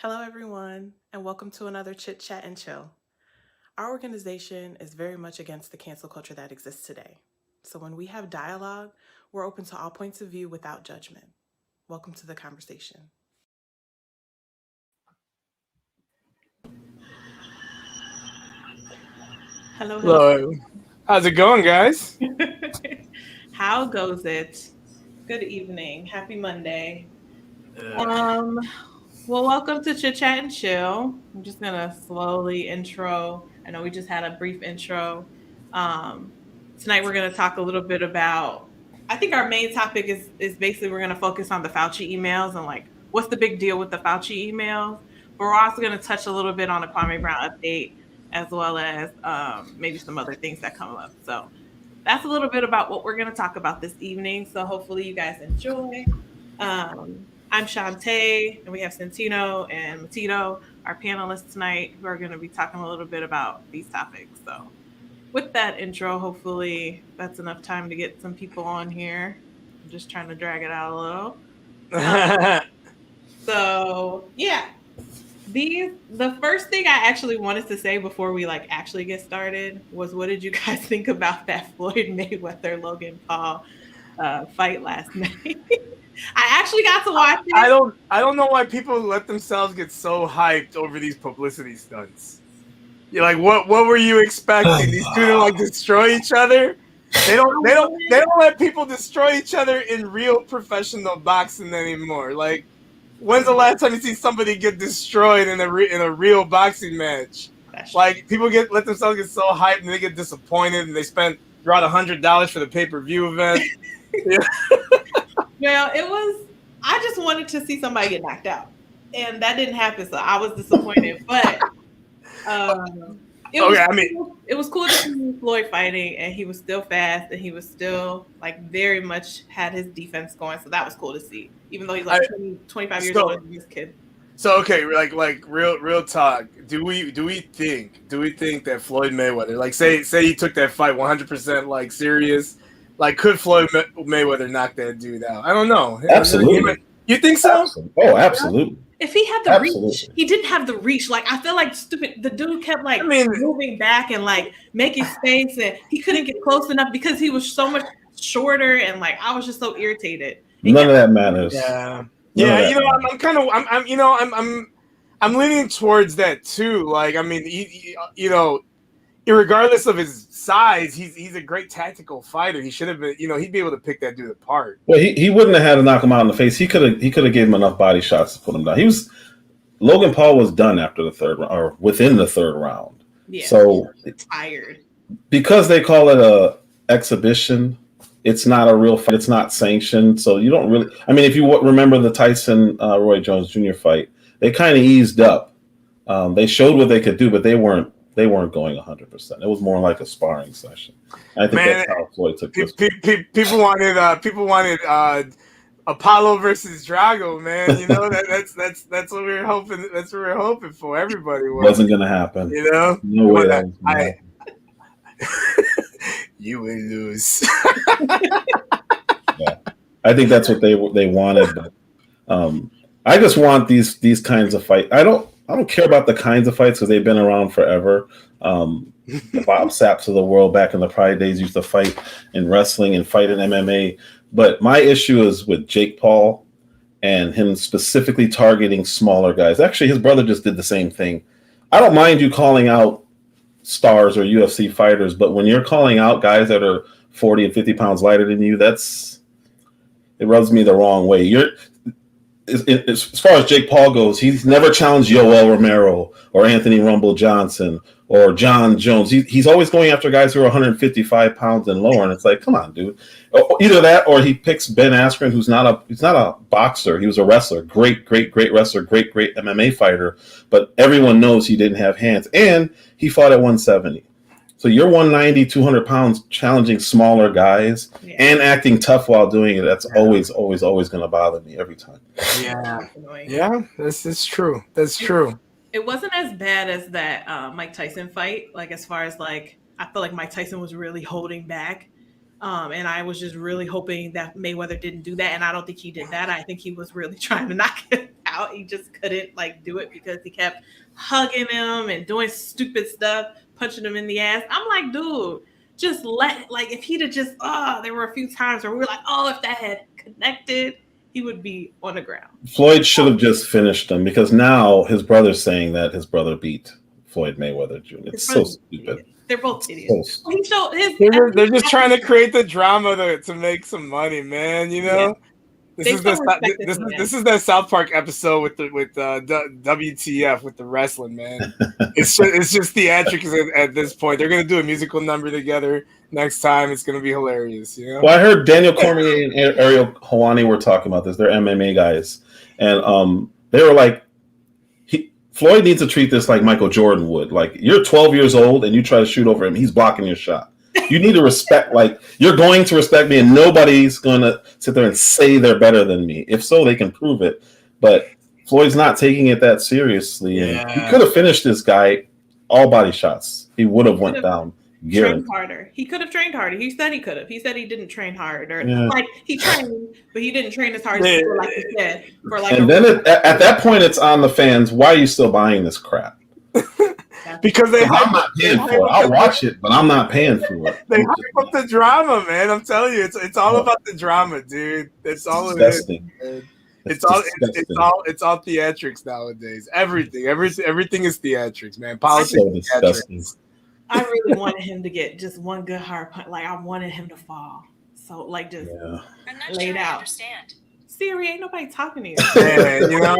Hello, everyone, and welcome to another Chit, Chat, and Chill. Our organization is very much against the cancel culture that exists today. So when we have dialogue, we're open to all points of view without judgment. Welcome to the conversation. Hello, hello. Hello. How's it going, guys? How goes it? Good evening. Happy Monday. Um, well, welcome to Chit Chat and Chill. I'm just gonna slowly intro. I know we just had a brief intro. Um, Tonight we're gonna talk a little bit about. I think our main topic is basically we're gonna focus on the Fauci emails and like what's the big deal with the Fauci emails. But we're also gonna touch a little bit on the Kwame Brown update as well as maybe some other things that come up. So that's a little bit about what we're gonna talk about this evening. So hopefully you guys enjoy. I'm Shantae, and we have Santino and Matito, our panelists tonight, who are going to be talking a little bit about these topics. So, with that intro, hopefully that's enough time to get some people on here. I'm just trying to drag it out a little. Um, so, yeah, the first thing I actually wanted to say before we like actually get started was, what did you guys think about that Floyd Mayweather Logan Paul fight last night? I actually got to watch I it. don't know why people let themselves get so hyped over these publicity stunts. You're like, what were you expecting? These two to like destroy each other? They don't let people destroy each other in real professional boxing anymore. Like, when's the last time you see somebody get destroyed in a real boxing match? Like, people let themselves get so hyped and they get disappointed and they spend around $100 for the pay-per-view event. Well, it was. I just wanted to see somebody get knocked out, and that didn't happen. So I was disappointed. But it was. Okay, I mean, It was cool to see Floyd fighting, and he was still fast, and he was still like very much had his defense going. So that was cool to see, even though he's like 25 years older than this kid. So okay, like real talk. Do we think that Floyd Mayweather, like say he took that fight 100% like serious, like could Floyd Mayweather knock that dude out? I don't know. Absolutely. You think so? Absolutely. Oh, absolutely. If he had the Absolutely. reach, he didn't have the reach. Like I feel like stupid. The dude kept like moving back and like making space, and he couldn't get close enough because he was so much shorter. And like I was just so irritated. None of that matters. Yeah. Yeah, I'm kind of, I'm leaning towards that too. Like, I mean, regardless of his size, he's a great tactical fighter. He should have been, he'd be able to pick that dude apart. Well, he wouldn't have had to knock him out in the face. He could have gave him enough body shots to put him down. Logan Paul was done after the third round or within the third round. Yeah, so tired because they call it a exhibition. It's not a real fight. It's not sanctioned. So you don't really. I mean, if you remember the Tyson Roy Jones Jr. fight, they kind of eased up. They showed what they could do, but they weren't going 100%. It was more like a sparring session. I think that's how Floyd took this. People wanted Apollo versus Drago, man. That's what we were hoping. That's what we were hoping for. Everybody wasn't going to happen. No way. You would lose. Yeah, I think that's what they wanted. But I just want these kinds of fights. I don't care about the kinds of fights because they've been around forever. The Bob Sapps of the world back in the Pride days used to fight in wrestling and fight in MMA. But my issue is with Jake Paul and him specifically targeting smaller guys. Actually, his brother just did the same thing. I don't mind you calling out stars or UFC fighters, but when you're calling out guys that are 40 and 50 pounds lighter than you, it rubs me the wrong way. As far as Jake Paul goes, he's never challenged Yoel Romero or Anthony Rumble Johnson or John Jones. He's always going after guys who are 155 pounds and lower, and it's like, come on, dude. Either that or he picks Ben Askren, who's not a boxer. He was a wrestler, great wrestler, great MMA fighter, but everyone knows he didn't have hands, and he fought at 170. So you're 190, 200 pounds challenging smaller guys and acting tough while doing it. That's always going to bother me every time. Yeah, that's true. That's true. It wasn't as bad as that Mike Tyson fight. Like as far as like, I feel like Mike Tyson was really holding back. And I was just really hoping that Mayweather didn't do that. And I don't think he did that. I think he was really trying to knock it out. out. He just couldn't like do it because he kept hugging him and doing stupid stuff, punching him in the ass. I'm like, dude, just if he'd have just, there were a few times where we were like, oh, if that had connected, he would be on the ground. Floyd should have just finished him because now his brother's saying that his brother beat Floyd Mayweather Jr. It's so stupid. They're both idiots. So they're just trying to create the drama to make some money, man. You know, this is that South Park episode with WTF with the wrestling, man. It's just theatrics at this point. They're gonna do a musical number together next time. It's gonna be hilarious. You know. Well, I heard Daniel Cormier and Ariel Helwani were talking about this. They're MMA guys, and they were like, Floyd needs to treat this like Michael Jordan would. Like, you're 12 years old and you try to shoot over him, he's blocking your shot. You need to respect, like, you're going to respect me, and nobody's going to sit there and say they're better than me. If so, they can prove it. But Floyd's not taking it that seriously. And he could have finished this guy all body shots. He would have went down. Trained harder. He could have trained harder. He said he could have. He said he didn't train hard, or like he trained, but he didn't train as hard as like he said. And then at that point, it's on the fans. Why are you still buying this crap? Because I'm not paying for it. I'll watch it, but I'm not paying for it. They hype up the drama, man. I'm telling you, it's all about the drama, dude. That's all it is. It's all theatrics nowadays. Everything is theatrics, man. Politics is theatrics. I really wanted him to get just one good hard punch. Like, I wanted him to fall. So, like, just laid out. Understand. Siri, ain't nobody talking to you. Man, you know?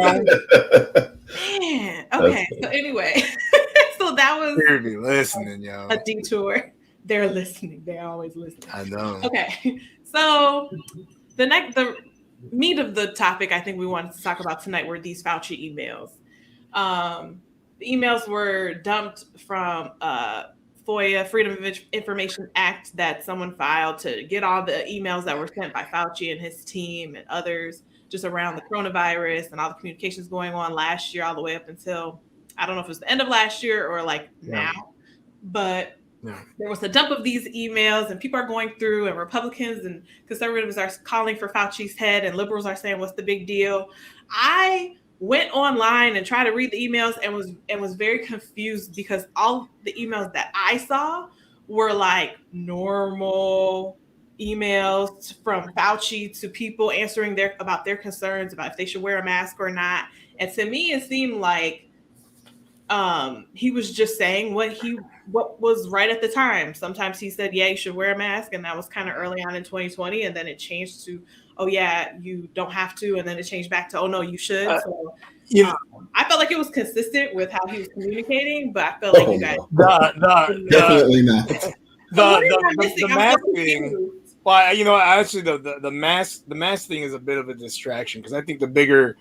Man. Okay. So, anyway. So, that was Siri be listening, yo. A detour. They're listening. They're always listening. I know. Okay. So, the meat of the topic I think we wanted to talk about tonight were these Fauci emails. The emails were dumped from FOIA, Freedom of Information Act, that someone filed to get all the emails that were sent by Fauci and his team and others just around the coronavirus and all the communications going on last year, all the way up until, I don't know if it was the end of last year or like now, but there was a dump of these emails and people are going through, and Republicans and conservatives are calling for Fauci's head and liberals are saying, what's the big deal? I went online and tried to read the emails and was very confused because all the emails that I saw were like normal emails from Fauci to people answering about their concerns about if they should wear a mask or not. And to me, it seemed like he was just saying what was right at the time. Sometimes he said, yeah, you should wear a mask. And that was kind of early on in 2020. And then it changed to, oh, yeah, you don't have to. And then it changed back to, oh, no, you should. So I felt like it was consistent with how he was communicating, but I felt like you guys. Definitely not. The mask thing. Well, you know, actually, the mask thing is a bit of a distraction because I think the bigger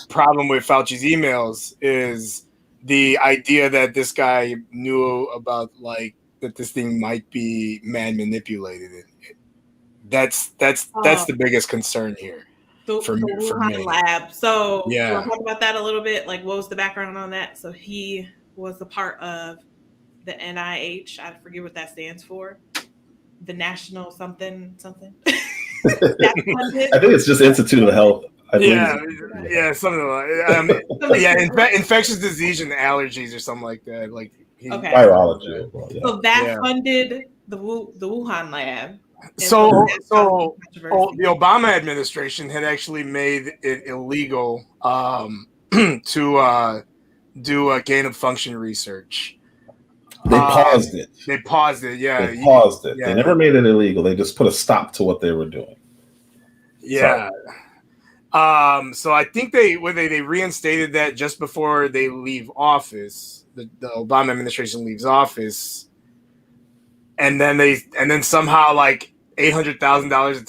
problem with Fauci's emails is the idea that this guy knew about, like, that this thing might be man manipulated. That's the biggest concern here for me. Lab. So you want to talk about that a little bit? Like, what was the background on that? So he was a part of the NIH. I forget what that stands for. The National something. I think it's just Institute of Health. Something like infectious disease and allergies or something like that. Like virology. So that funded the Wuhan lab. So the Obama administration had actually made it illegal to do a gain of function research. They paused it. They paused it. Yeah, they paused it. Yeah. They never made it illegal. They just put a stop to what they were doing. Yeah. So I think they reinstated that just before they leave office. The Obama administration leaves office, and then somehow like $800,000 of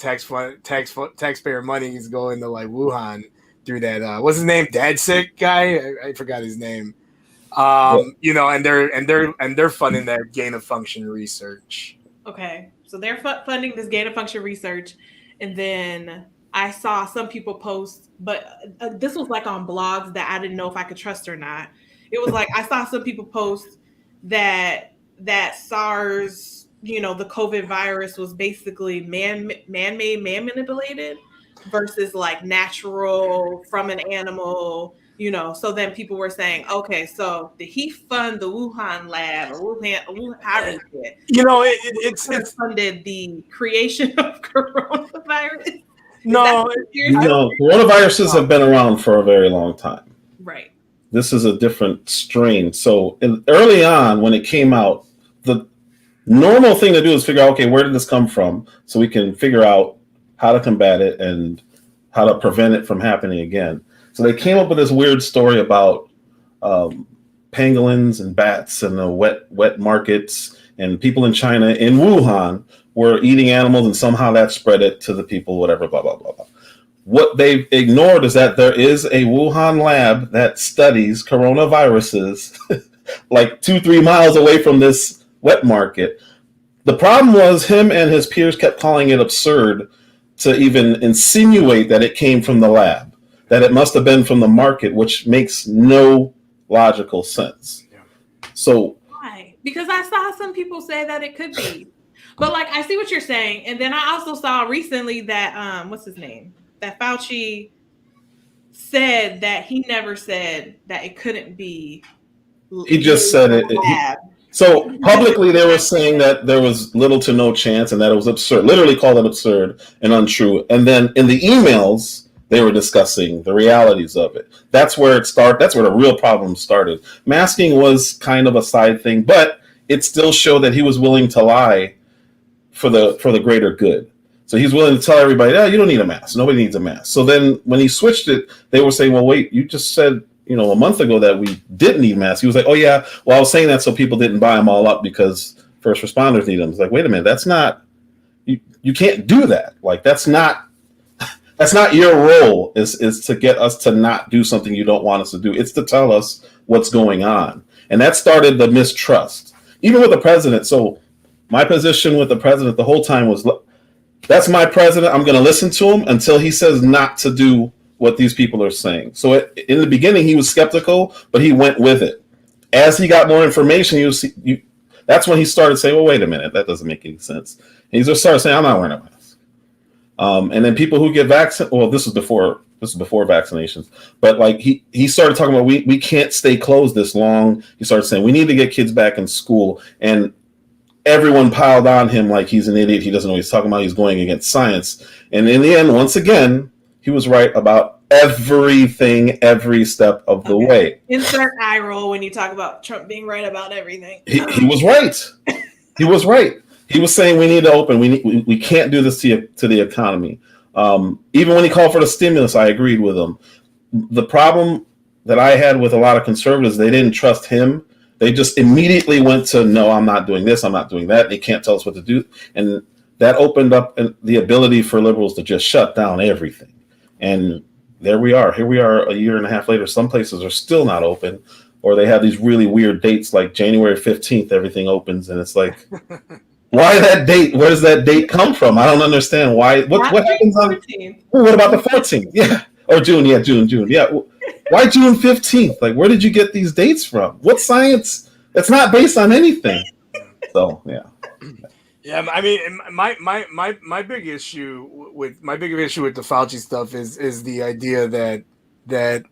taxpayer money is going to like Wuhan through that. What's his name? Dadsick guy? I forgot his name. You know, and they're funding that gain of function research. Okay, so they're funding this gain of function research, and then I saw some people post, but this was like on blogs that I didn't know if I could trust or not. It was like I saw some people post that SARS, you know, the COVID virus was basically man-made, man-manipulated. versus like natural from an animal, so then people were saying, okay, so did he fund the Wuhan lab or Wuhan how did it? It's funded the creation of coronavirus. No, coronaviruses have been around for a very long time. Right. This is a different strain. So early on, when it came out, the normal thing to do is figure out, okay, where did this come from? So we can figure out how to combat it and how to prevent it from happening again. So they came up with this weird story about pangolins and bats and the wet markets, and people in China, in Wuhan, were eating animals, and somehow that spread it to the people, whatever, blah, blah, blah, blah. What they've ignored is that there is a Wuhan lab that studies coronaviruses like 2-3 miles away from this wet market. The problem was him and his peers kept calling it absurd to even insinuate that it came from the lab, that it must have been from the market, which makes no logical sense. Yeah. So why? Because I saw some people say that it could be. But like, I see what you're saying. And then I also saw recently that, what's his name? That Fauci said that he never said that it couldn't be. He just said it. So publicly they were saying that there was little to no chance and that it was absurd, literally called it absurd and untrue. And then in the emails, they were discussing the realities of it. That's where it started. That's where the real problem started. Masking was kind of a side thing, but it still showed that he was willing to lie for the greater good. So he's willing to tell everybody, you don't need a mask. Nobody needs a mask. So then when he switched it, they were saying, well, wait, you just said, a month ago that we didn't need masks. He was like, oh yeah, well, I was saying that so people didn't buy them all up because first responders need them. It's like, wait a minute, that's not, you can't do that. Like, that's not your role is to get us to not do something you don't want us to do. It's to tell us what's going on. And that started the mistrust, even with the president. So my position with the president the whole time was, that's my president. I'm going to listen to him until he says not to do what these people are saying. So in the beginning, he was skeptical, but he went with it. As he got more information, that's when he started saying, well, wait a minute, that doesn't make any sense. And he just started saying, I'm not wearing a mask. And then people who get vaccinated, well, this is before vaccinations, but like he started talking about, we can't stay closed this long. He started saying, we need to get kids back in school. And everyone piled on him like he's an idiot. He doesn't know what he's talking about. He's going against science. And in the end, once again, he was right about everything, every step of the way. Insert eye roll when you talk about Trump being right about everything. He was right. He was right. He was saying we need to open. We can't do this to the economy. Even when he called for the stimulus, I agreed with him. The problem that I had with a lot of conservatives, they didn't trust him. They just immediately went to, no, I'm not doing this. I'm not doing that. They can't tell us what to do. And that opened up the ability for liberals to just shut down everything. And there we are. Here we are a year and a half later. Some places are still not open, or they have these really weird dates like January 15th, everything opens. And it's like, why that date? Where does that date come from? I don't understand why. What happens on 14th? What about the 14th? Yeah. Or June. Yeah, June. Yeah. Why June 15th? Like, where did you get these dates from? What science? It's not based on anything. So, yeah. Yeah, I mean, my big issue with the Fauci stuff is the idea that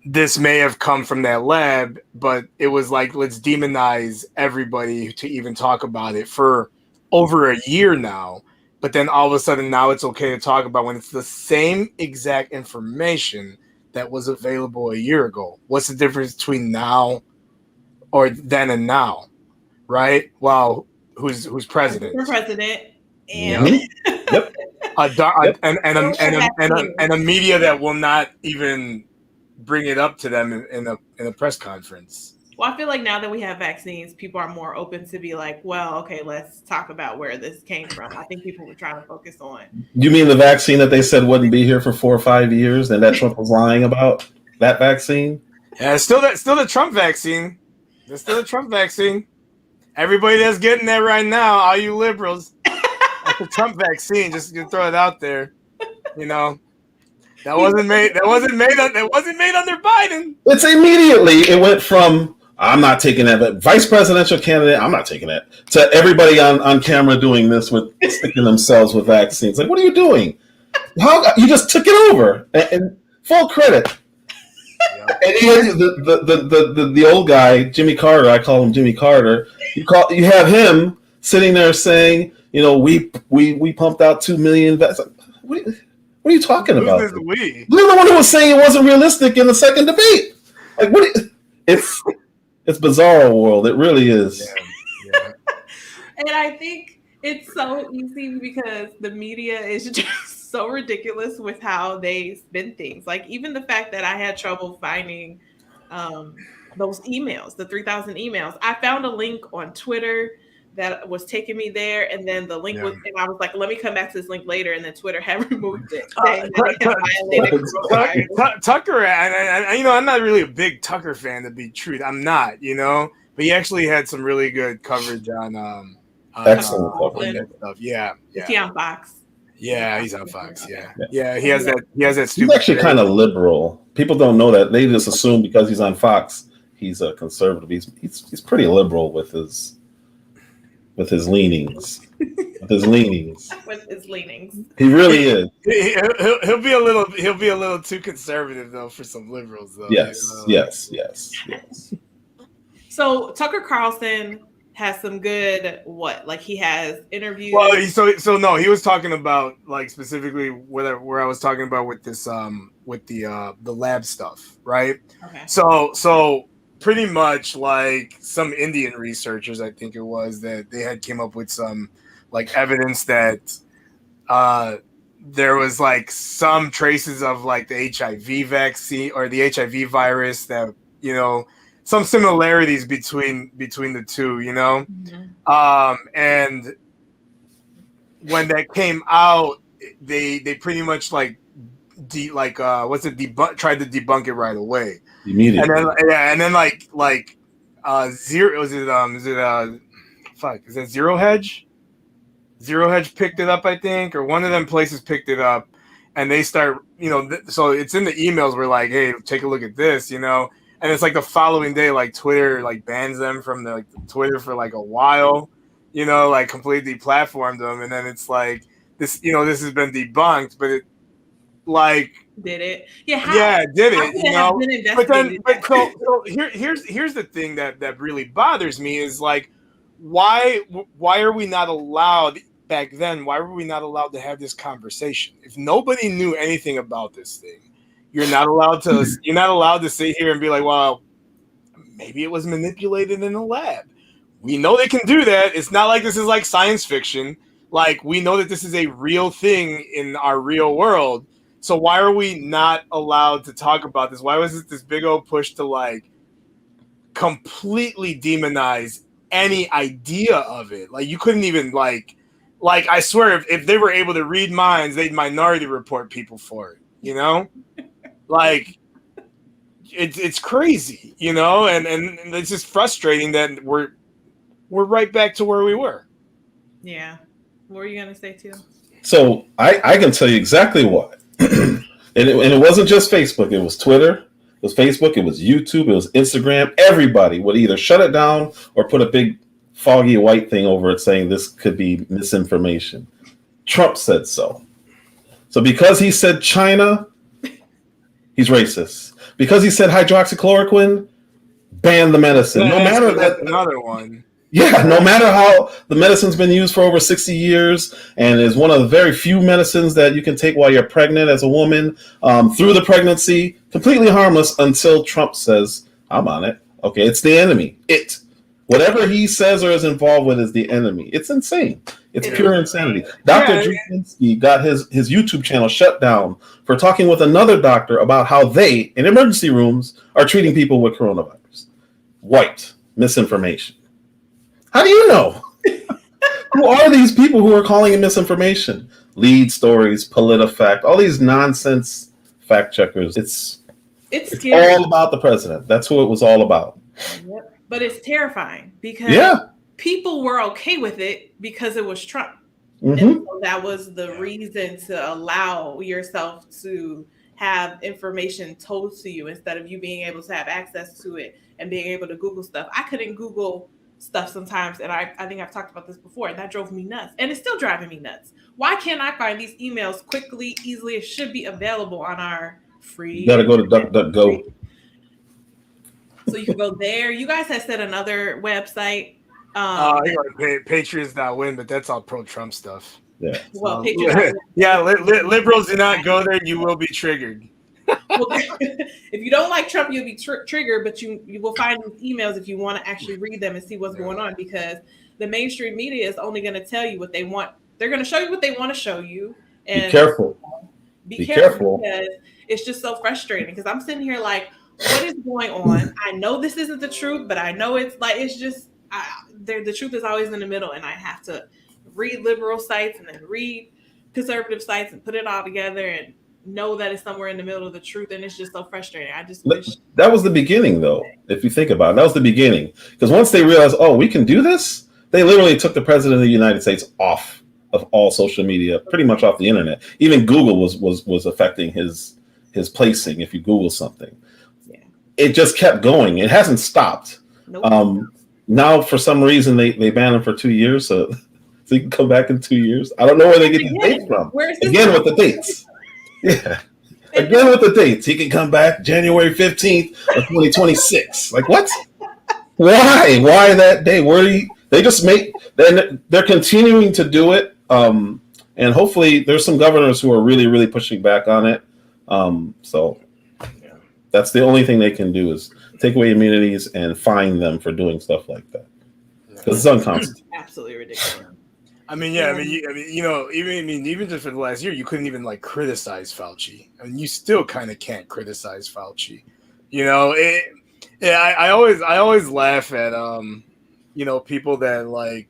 this may have come from that lab, but it was like, let's demonize everybody to even talk about it for over a year now. But then all of a sudden now it's okay to talk about when it's the same exact information that was available a year ago. What's the difference between now or then and now, right? Well, who's president? We're president, and yep. And a media that will not even bring it up to them in a press conference. Well, I feel like now that we have vaccines, people are more open to be like, well, okay, let's talk about where this came from. I think people were trying to focus on. You mean the vaccine that they said wouldn't be here for 4 or 5 years, and that Trump was lying about that vaccine? Yeah, it's still the Trump vaccine. It's still the Trump vaccine. Everybody that's getting that right now, all you liberals, that's the Trump vaccine. Just to throw it out there, that wasn't made under Biden. It's immediately it went from I'm not taking that, but vice presidential candidate, I'm not taking that, to everybody on camera doing this with sticking themselves with vaccines. Like, what are you doing? How you just took it over and full credit. Yeah. And he had the old guy, Jimmy Carter. I call him Jimmy Carter. You have him sitting there saying, we pumped out 2 million. What are you talking about? Who's this we? You're the one who was saying it wasn't realistic in the second debate. Like it's bizarre world. It really is. Yeah. And I think it's so easy because the media is just so ridiculous with how they spin things. Like even the fact that I had trouble finding those emails, the 3,000 emails. I found a link on Twitter that was taking me there, and then the link was, and I was like, let me come back to this link later, and then Twitter had removed it, saying that it had violated Tucker, and I'm not really a big Tucker fan, to be true. I'm not, but he actually had some really good coverage on excellent coverage stuff. Yeah. Is he on Fox? Yeah, he's on Fox. Yeah. He has that. Stupid. He's actually kind of liberal. People don't know that. They just assume because he's on Fox, he's a conservative. He's pretty liberal with his leanings. With his leanings. He really is. He'll be a little too conservative though for some liberals though. Yes. So Tucker Carlson has some good he has interviews. Well, so no, he was talking about like specifically where I was talking about with this with the lab stuff, right? Okay. So pretty much like some Indian researchers, I think it was, that they had came up with some like evidence that there was like some traces of like the HIV vaccine or the HIV virus that, some similarities between the two, Mm-hmm. and when that came out, they pretty much tried to debunk it right away. Immediately. And then Zero, is that Zero Hedge? Zero Hedge picked it up, I think, or one of them places picked it up, and they start, so it's in the emails. We're like, hey, take a look at this, and it's like the following day, like Twitter like bans them from the Twitter for like a while, like completely deplatformed them, and then it's like this, this has been debunked, but it like. Did it? Yeah. Yeah, did it? So here's the thing that really bothers me is like, why are we not allowed back then? Why were we not allowed to have this conversation? If nobody knew anything about this thing, you're not allowed to sit here and be like, well, maybe it was manipulated in a lab. We know they can do that. It's not like this is like science fiction. Like we know that this is a real thing in our real world. So why are we not allowed to talk about this? Why was it this big old push to like completely demonize any idea of it? Like you couldn't even like I swear if they were able to read minds, they'd minority report people for it, like it's crazy, and it's just frustrating that we're right back to where we were. Yeah. What were you gonna say too? So I can tell you exactly what. And it wasn't just Facebook. It was Twitter. It was Facebook. It was YouTube. It was Instagram. Everybody would either shut it down or put a big foggy white thing over it saying this could be misinformation. Trump said so. So because he said China, he's racist. Because he said hydroxychloroquine, ban the medicine. No matter that's another one. Yeah, no matter how the medicine's been used for over 60 years and is one of the very few medicines that you can take while you're pregnant as a woman, through the pregnancy, completely harmless until Trump says, I'm on it. Okay, it's the enemy. Whatever he says or is involved with is the enemy. It's insane. It's pure insanity. Dr. Druzinski got his YouTube channel shut down for talking with another doctor about how they, in emergency rooms, are treating people with coronavirus. White misinformation. How do you know? Who are these people who are calling it misinformation? Lead stories, PolitiFact, all these nonsense fact checkers. It's all about the president. That's who it was all about. Yep. But it's terrifying because people were okay with it because it was Trump. Mm-hmm. And so that was the reason to allow yourself to have information told to you instead of you being able to have access to it and being able to Google stuff. I couldn't Google stuff sometimes, and I think I've talked about this before, and that drove me nuts, and it's still driving me nuts. Why can't I find these emails quickly, easily? It should be available on our free. You gotta go to DuckDuckGo. So you can go there. You guys had said another website. Patriots.win, but that's all pro-Trump stuff. Yeah. Well, Patriots. Liberals do not go there. You will be triggered. Well, if you don't like Trump, you'll be triggered, but you will find these emails if you want to actually read them and see what's going on, because the mainstream media is only going to tell you what they want. They're going to show you what they want to show you. And be careful. Be careful, because it's just so frustrating, because I'm sitting here like, what is going on? I know this isn't the truth, but I know it's like, it's just, the truth is always in the middle, and I have to read liberal sites and then read conservative sites and put it all together and know that it's somewhere in the middle of the truth, and it's just so frustrating. I just wish that was the beginning, though. If you think about it, that was the beginning, because once they realized, oh, we can do this, they literally took the president of the United States off of all social media, pretty much off the internet. Even Google was affecting his placing. If you Google something, it just kept going. It hasn't stopped. Nope. Now for some reason they banned him for 2 years, so he can come back in 2 years. I don't know where they get the dates from. Again with the dates. Yeah. Again with the dates. He can come back January 15th of 2026. Like, what? Why? Why that day? They just they're continuing to do it. And hopefully there's some governors who are really, really pushing back on it. So that's the only thing they can do is take away immunities and fine them for doing stuff like that. Because it's unconstitutional. Absolutely ridiculous. Even just for the last year, you couldn't even like criticize Fauci. I mean, you still kind of can't criticize Fauci. I always laugh at people that like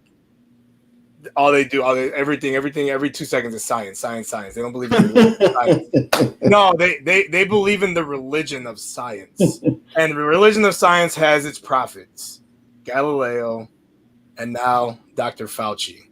everything every 2 seconds is science. They don't believe in science. No, they believe in the religion of science, and the religion of science has its prophets, Galileo, and now Dr. Fauci.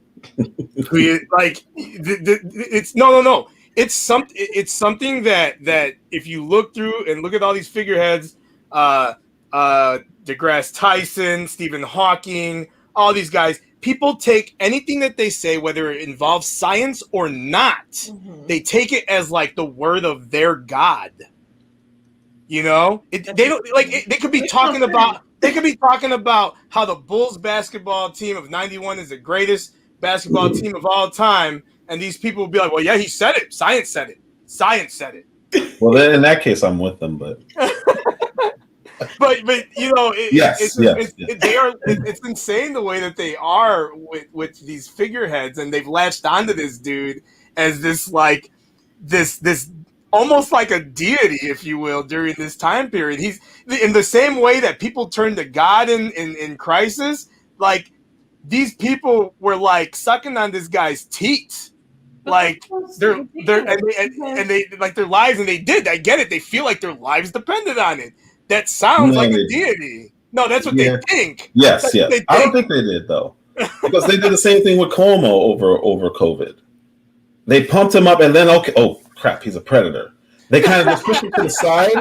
It's no. It's something that if you look through and look at all these figureheads, deGrasse Tyson, Stephen Hawking, all these guys, people take anything that they say, whether it involves science or not, they take it as like the word of their God. They don't like. They could be talking about. They could be talking about how the Bulls basketball team of '91 is the greatest basketball team of all time, and these people will be like, "Well, yeah, he said it. Science said it. Science said it." Well, then in that case, I'm with them, but. It's insane the way that they are with these figureheads, and they've latched onto this dude as this almost like a deity, if you will, during this time period. He's in the same way that people turn to God in crisis. Like, these people were like sucking on this guy's teeth, like their lives, and they did. I get it. They feel like their lives depended on it. That sounds like a deity. No, that's what they think. Yes. I don't think they did, though, because they did the same thing with Kwame over COVID. They pumped him up, and then oh crap, he's a predator. They kind of just pushed him to the side.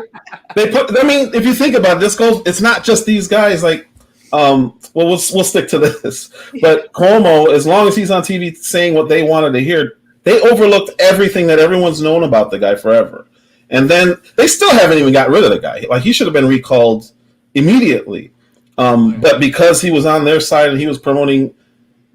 If you think about it, it's not just these guys. Like, we'll stick to this. But Kwame, as long as he's on TV saying what they wanted to hear, they overlooked everything that everyone's known about the guy forever. And then they still haven't even got rid of the guy. Like, he should have been recalled immediately. But because he was on their side and he was promoting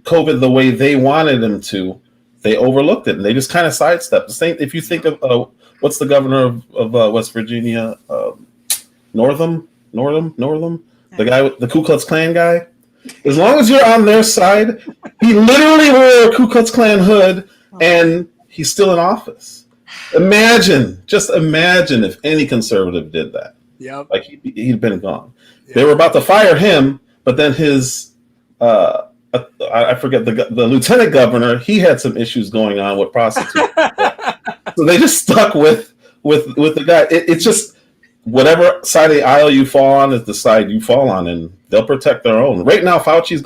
COVID the way they wanted him to, they overlooked it, and they just kind of sidestepped. The same. If you think of what's the governor of West Virginia, Northam, the guy with the Ku Klux Klan guy. As long as you're on their side, he literally wore a Ku Klux Klan hood, and he's still in office. Just imagine if any conservative did that. Yep. Like, he'd been gone. Yep. They were about to fire him, but then his I forget the lieutenant governor. He had some issues going on with prostitutes, so they just stuck with the guy. It's just whatever side of the aisle you fall on is the side you fall on, and they'll protect their own. Right now, Fauci's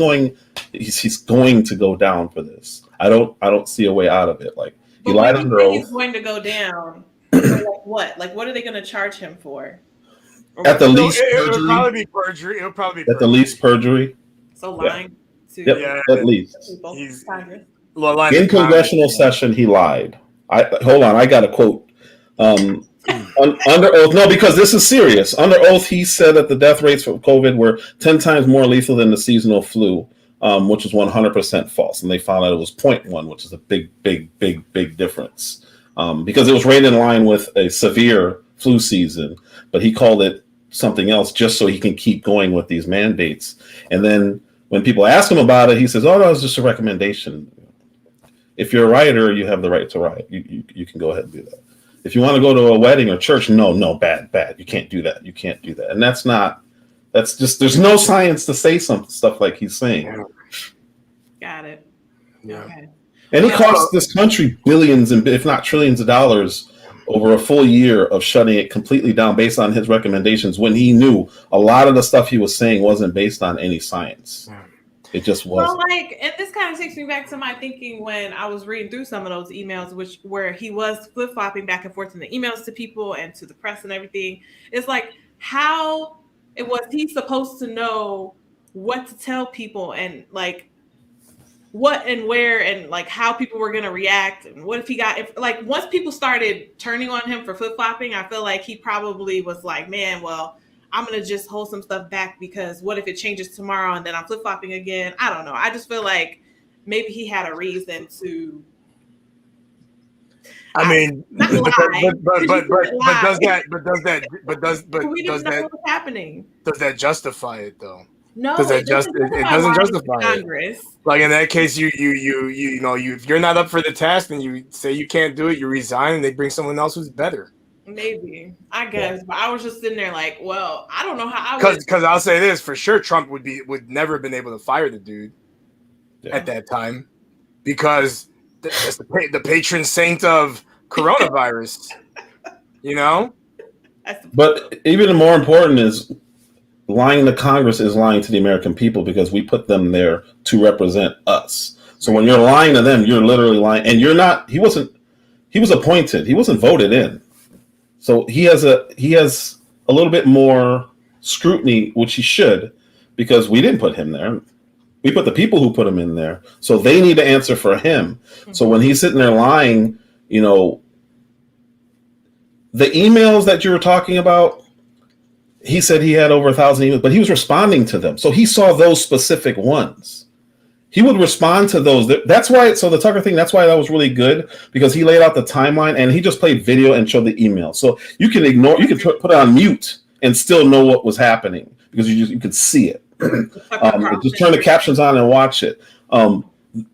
he's going to go down for this. I don't see a way out of it. Like, he lied under oath. He's going to go down. Like what? Like, what are they going to charge him for? At the least, perjury. It'll probably be perjury. At the least, perjury. So lying to at least. people. He's Congress. In congressional session, he lied. Hold on, I got a quote. Under oath, no, because this is serious. Under oath, he said that the death rates for COVID were 10 times more lethal than the seasonal flu, which is 100% false. And they found out it was 0.1, which is a big difference. Because it was right in line with a severe flu season, but he called it something else just so he can keep going with these mandates. And then when people ask him about it, he says, "Oh, no, it's just a recommendation. If you're a rioter, you have the right to riot. You can go ahead and do that. If you want to go to a wedding or church, no, bad. You can't do that. You can't do that." And that's just, there's no science to say some stuff like he's saying. Got it. Yeah. Okay. And he cost this country billions and if not trillions of dollars over a full year of shutting it completely down based on his recommendations when he knew a lot of the stuff he was saying wasn't based on any science. It just wasn't. Well, and this kind of takes me back to my thinking when I was reading through some of those emails, where he was flip-flopping back and forth in the emails to people and to the press and everything. It's like, how was he supposed to know what to tell people and like what and where and like how people were going to react? And what if once people started turning on him for flip-flopping, I feel like he probably was like, man, well, I'm going to just hold some stuff back because what if it changes tomorrow and then I'm flip-flopping again? I don't know. I just feel like maybe he had a reason to. I mean, but does what's happening? Does that justify it though? No, it doesn't justify Congress. It. Like in that case, you if you're not up for the task and you say you can't do it, you resign and they bring someone else who's better. Maybe, I guess, but I was just sitting there like, well, I don't know how I would. Because I'll say this for sure, Trump would never have been able to fire the dude at that time because that's the patron saint of coronavirus, But even more important is lying to Congress is lying to the American people because we put them there to represent us. So when you're lying to them, you're literally lying, and you're not. He was appointed. He wasn't voted in. So he has a little bit more scrutiny, which he should, because we didn't put him there. We put the people who put him in there. So they need to answer for him. Mm-hmm. So when he's sitting there lying, the emails that you were talking about, he said he had over 1,000 emails, but he was responding to them. So he saw those specific ones. He would respond to those. That's why. So the Tucker thing, that's why that was really good because he laid out the timeline and he just played video and showed the email. So you can put it on mute and still know what was happening because you could see it. Just turn the captions on and watch it.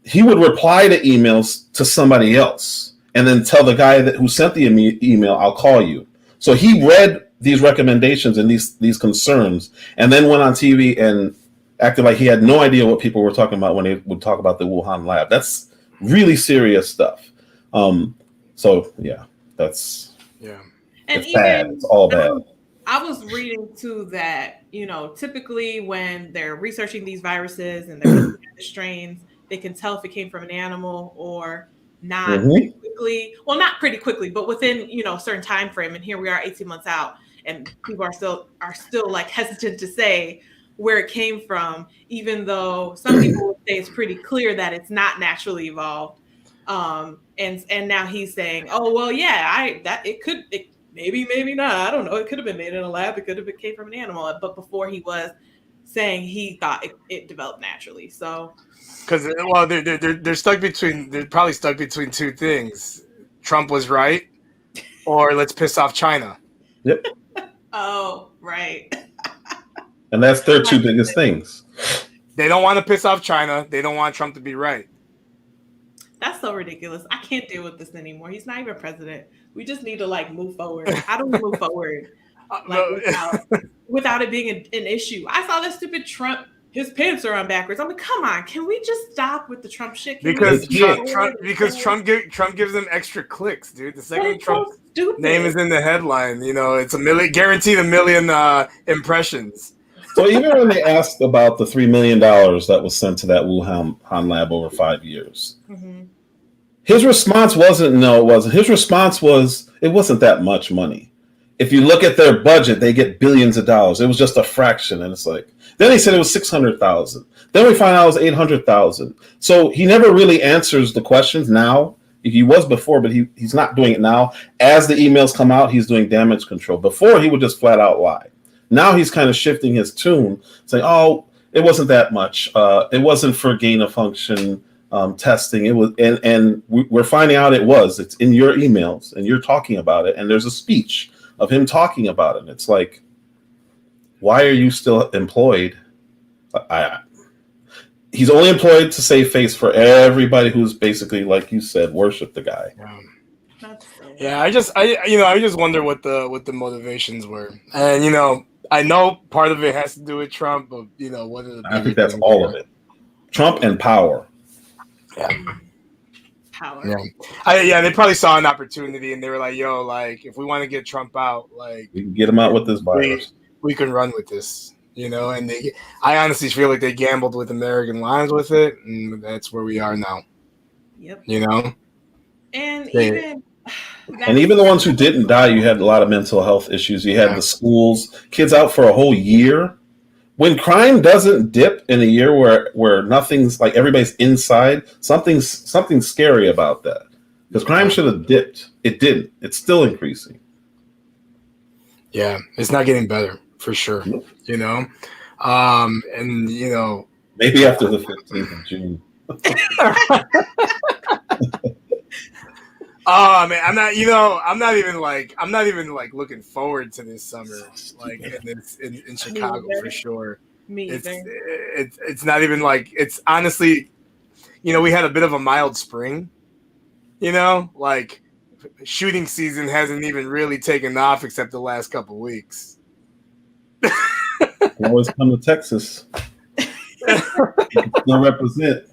He would reply to emails to somebody else and then tell the guy who sent the email, "I'll call you." So he read these recommendations and these concerns and then went on TV and acted like he had no idea what people were talking about when they would talk about the Wuhan lab. That's really serious stuff. So yeah, it's bad. It's all bad. I was reading too that, typically when they're researching these viruses and they're looking at the strains, they can tell if it came from an animal or not pretty quickly. Well, not pretty quickly, but within, a certain time frame. And here we are 18 months out and people are still like hesitant to say where it came from, even though some people would say it's pretty clear that it's not naturally evolved. And now he's saying, oh, well, yeah, maybe not. I don't know. It could have been made in a lab. It could have came from an animal. But before he was saying he thought it developed naturally. So, because they're probably stuck between two things. Trump was right, or let's piss off China. Yep. Oh, right. And that's their two biggest things. They don't want to piss off China. They don't want Trump to be right. That's so ridiculous. I can't deal with this anymore. He's not even president. We just need to move forward. How do we move forward? Without it being an issue. I saw this stupid Trump. His pants are on backwards. I'm like, come on, can we just stop with the Trump shit? Because Trump gives them extra clicks, dude. The second Trump's name is in the headline, it's guaranteed a million impressions. So even when they asked about the $3 million that was sent to that Wuhan lab over 5 years, his response wasn't no, it wasn't. His response was it wasn't that much money. if you look at their budget, they get billions of dollars. It was just a fraction, and it's like then he said it was 600,000. Then we find out it was 800,000. So he never really answers the questions now. He was before, but he's not doing it now. As the emails come out, he's doing damage control. Before, he would just flat out lie. Now he's kind of shifting his tune, saying, "Oh, it wasn't that much. It wasn't for gain of function testing. It was, and we're finding out it was. It's in your emails, and you're talking about it. And there's a speech of him talking about it. It's like, why are you still employed? He's only employed to save face for everybody who's basically, like you said, worship the guy." Yeah, I just wonder what the motivations were, and I know part of it has to do with Trump, but what are the? I think that's all of it. Trump and power. Yeah. Power. Yeah. They probably saw an opportunity, and they were like, "Yo, like if we want to get Trump out, like we can get him out with this virus. We can run with this." And I honestly feel like they gambled with American lives with it, and that's where we are now. Yep. And even the ones who didn't die, you had a lot of mental health issues. You had the schools, kids out for a whole year. When crime doesn't dip in a year where nothing's like everybody's inside, something's scary about that. Because crime should have dipped. It didn't. It's still increasing. Yeah, it's not getting better. For sure, and maybe after the 15th of June. Oh man, I'm not even looking forward to this summer, like in Chicago for sure. Me either. It's not even like it's honestly, we had a bit of a mild spring, like shooting season hasn't even really taken off except the last couple weeks. Always come to Texas. Still represent.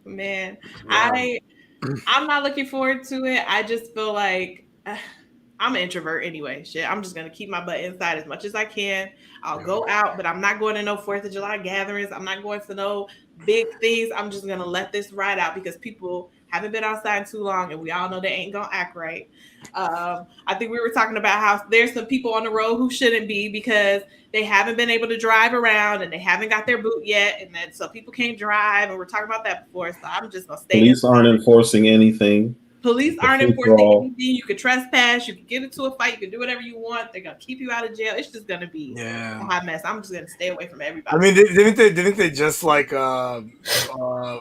Man, I'm not looking forward to it. I just feel like I'm an introvert anyway. Shit, I'm just gonna keep my butt inside as much as I can. I'll go out, but I'm not going to no 4th of July gatherings. I'm not going to no big things. I'm just gonna let this ride out because people haven't been outside too long, and we all know they ain't gonna act right. I think we were talking about how there's some people on the road who shouldn't be because they haven't been able to drive around and they haven't got their boot yet, and then so people can't drive. And we're talking about that before, so I'm just gonna stay. Police aren't enforcing anything. Police aren't enforcing anything. You can trespass. You can get into a fight. You can do whatever you want. They're gonna keep you out of jail. It's just gonna be a hot mess. I'm just gonna stay away from everybody. I mean, didn't they just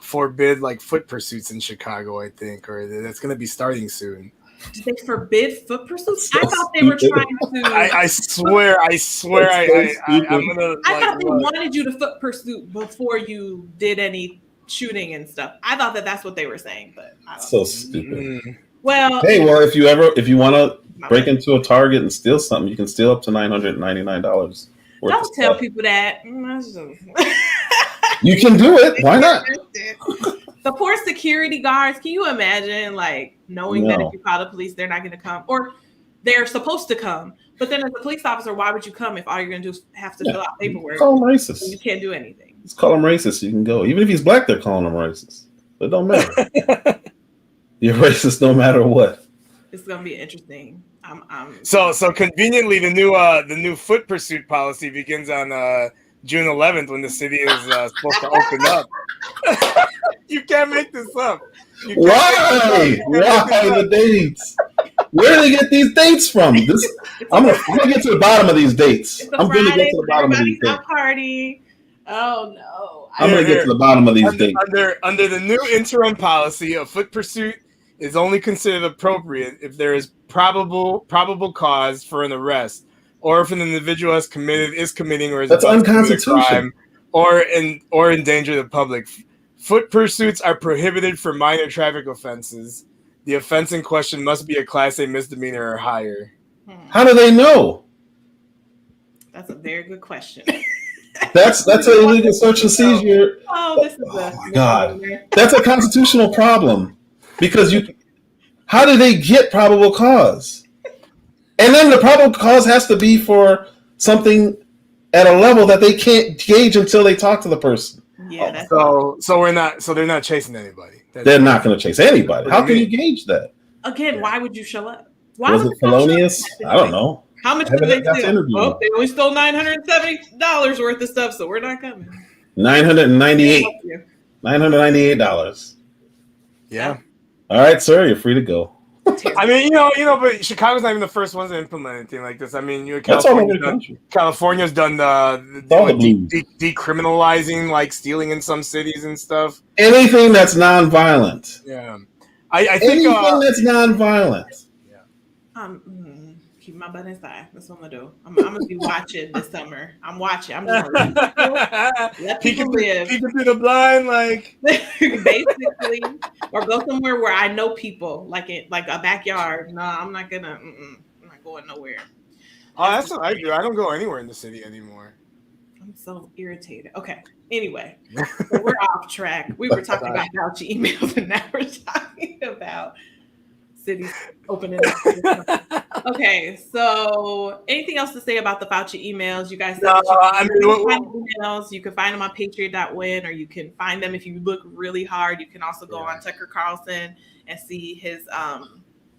forbid like foot pursuits in Chicago? I think, or that's gonna be starting soon. Did they forbid foot pursuits? I thought they were trying to. I swear. I'm gonna. I thought they wanted you to foot pursuit before you did any shooting and stuff. I thought that's what they were saying, but I don't know. Stupid. Well, if you want to break into a Target and steal something, you can steal up to $999. Don't tell people that. You can do it. Why not? The poor security guards. Can you imagine, like, knowing that if you call the police, they're not going to come, or they're supposed to come? But then, as a police officer, why would you come if all you're going to do is have to fill out paperwork? Call him racist. You can't do anything. Just call him racist. You can go. Even if he's black, they're calling him racist. It don't matter. You're racist no matter what. It's going to be interesting. So conveniently, the new foot pursuit policy begins on June 11th when the city is supposed to open up. You can't make this up. Why? Why the dates? Where do they get these dates from? I'm gonna get to the bottom of these dates. I'm going to get to the bottom of these dates. Party. Oh no! I'm going to get to the bottom of these dates. Under the new interim policy, a foot pursuit is only considered appropriate if there is probable cause for an arrest, or if an individual is committing or is that's unconstitutional crime, or endanger the public. Foot pursuits are prohibited for minor traffic offenses. The offense in question must be a Class A misdemeanor or higher. How do they know? That's a very good question. That's an illegal search and seizure. Oh my God. That's a constitutional problem. Because how do they get probable cause? And then the probable cause has to be for something at a level that they can't gauge until they talk to the person. Yeah. So they're not chasing anybody. They're not going to chase anybody. How can you gauge that? Again, why would you show up? Why Was would it the Trump felonious? happen I don't anyway? know. How much I did they haven't got to steal? interview him. Oh, they only stole $970 worth of stuff, so we're not coming. $998. $998. Yeah. All right, sir, you're free to go. I mean, but Chicago's not even the first ones to implement anything like this. I mean, That's all over the country. California's done decriminalizing like stealing in some cities and stuff. Anything that's nonviolent. Yeah, I think anything that's nonviolent. Keep my butt inside. That's what I'm gonna do. I'm gonna be watching this summer. I'm watching. I'm just gonna let people live. Peeking through the blind, like basically, or go somewhere where I know people, like a backyard. No, I'm not gonna. I'm not going nowhere. Oh, that's what I do. I don't go anywhere in the city anymore. I'm so irritated. Okay. Anyway, so we're off track. We were talking about Fauci emails, and now we're talking about cities opening up. Okay, so anything else to say about the Fauci emails? You guys said emails. You can find them on patriot.win, or you can find them if you look really hard. You can also go on Tucker Carlson and see his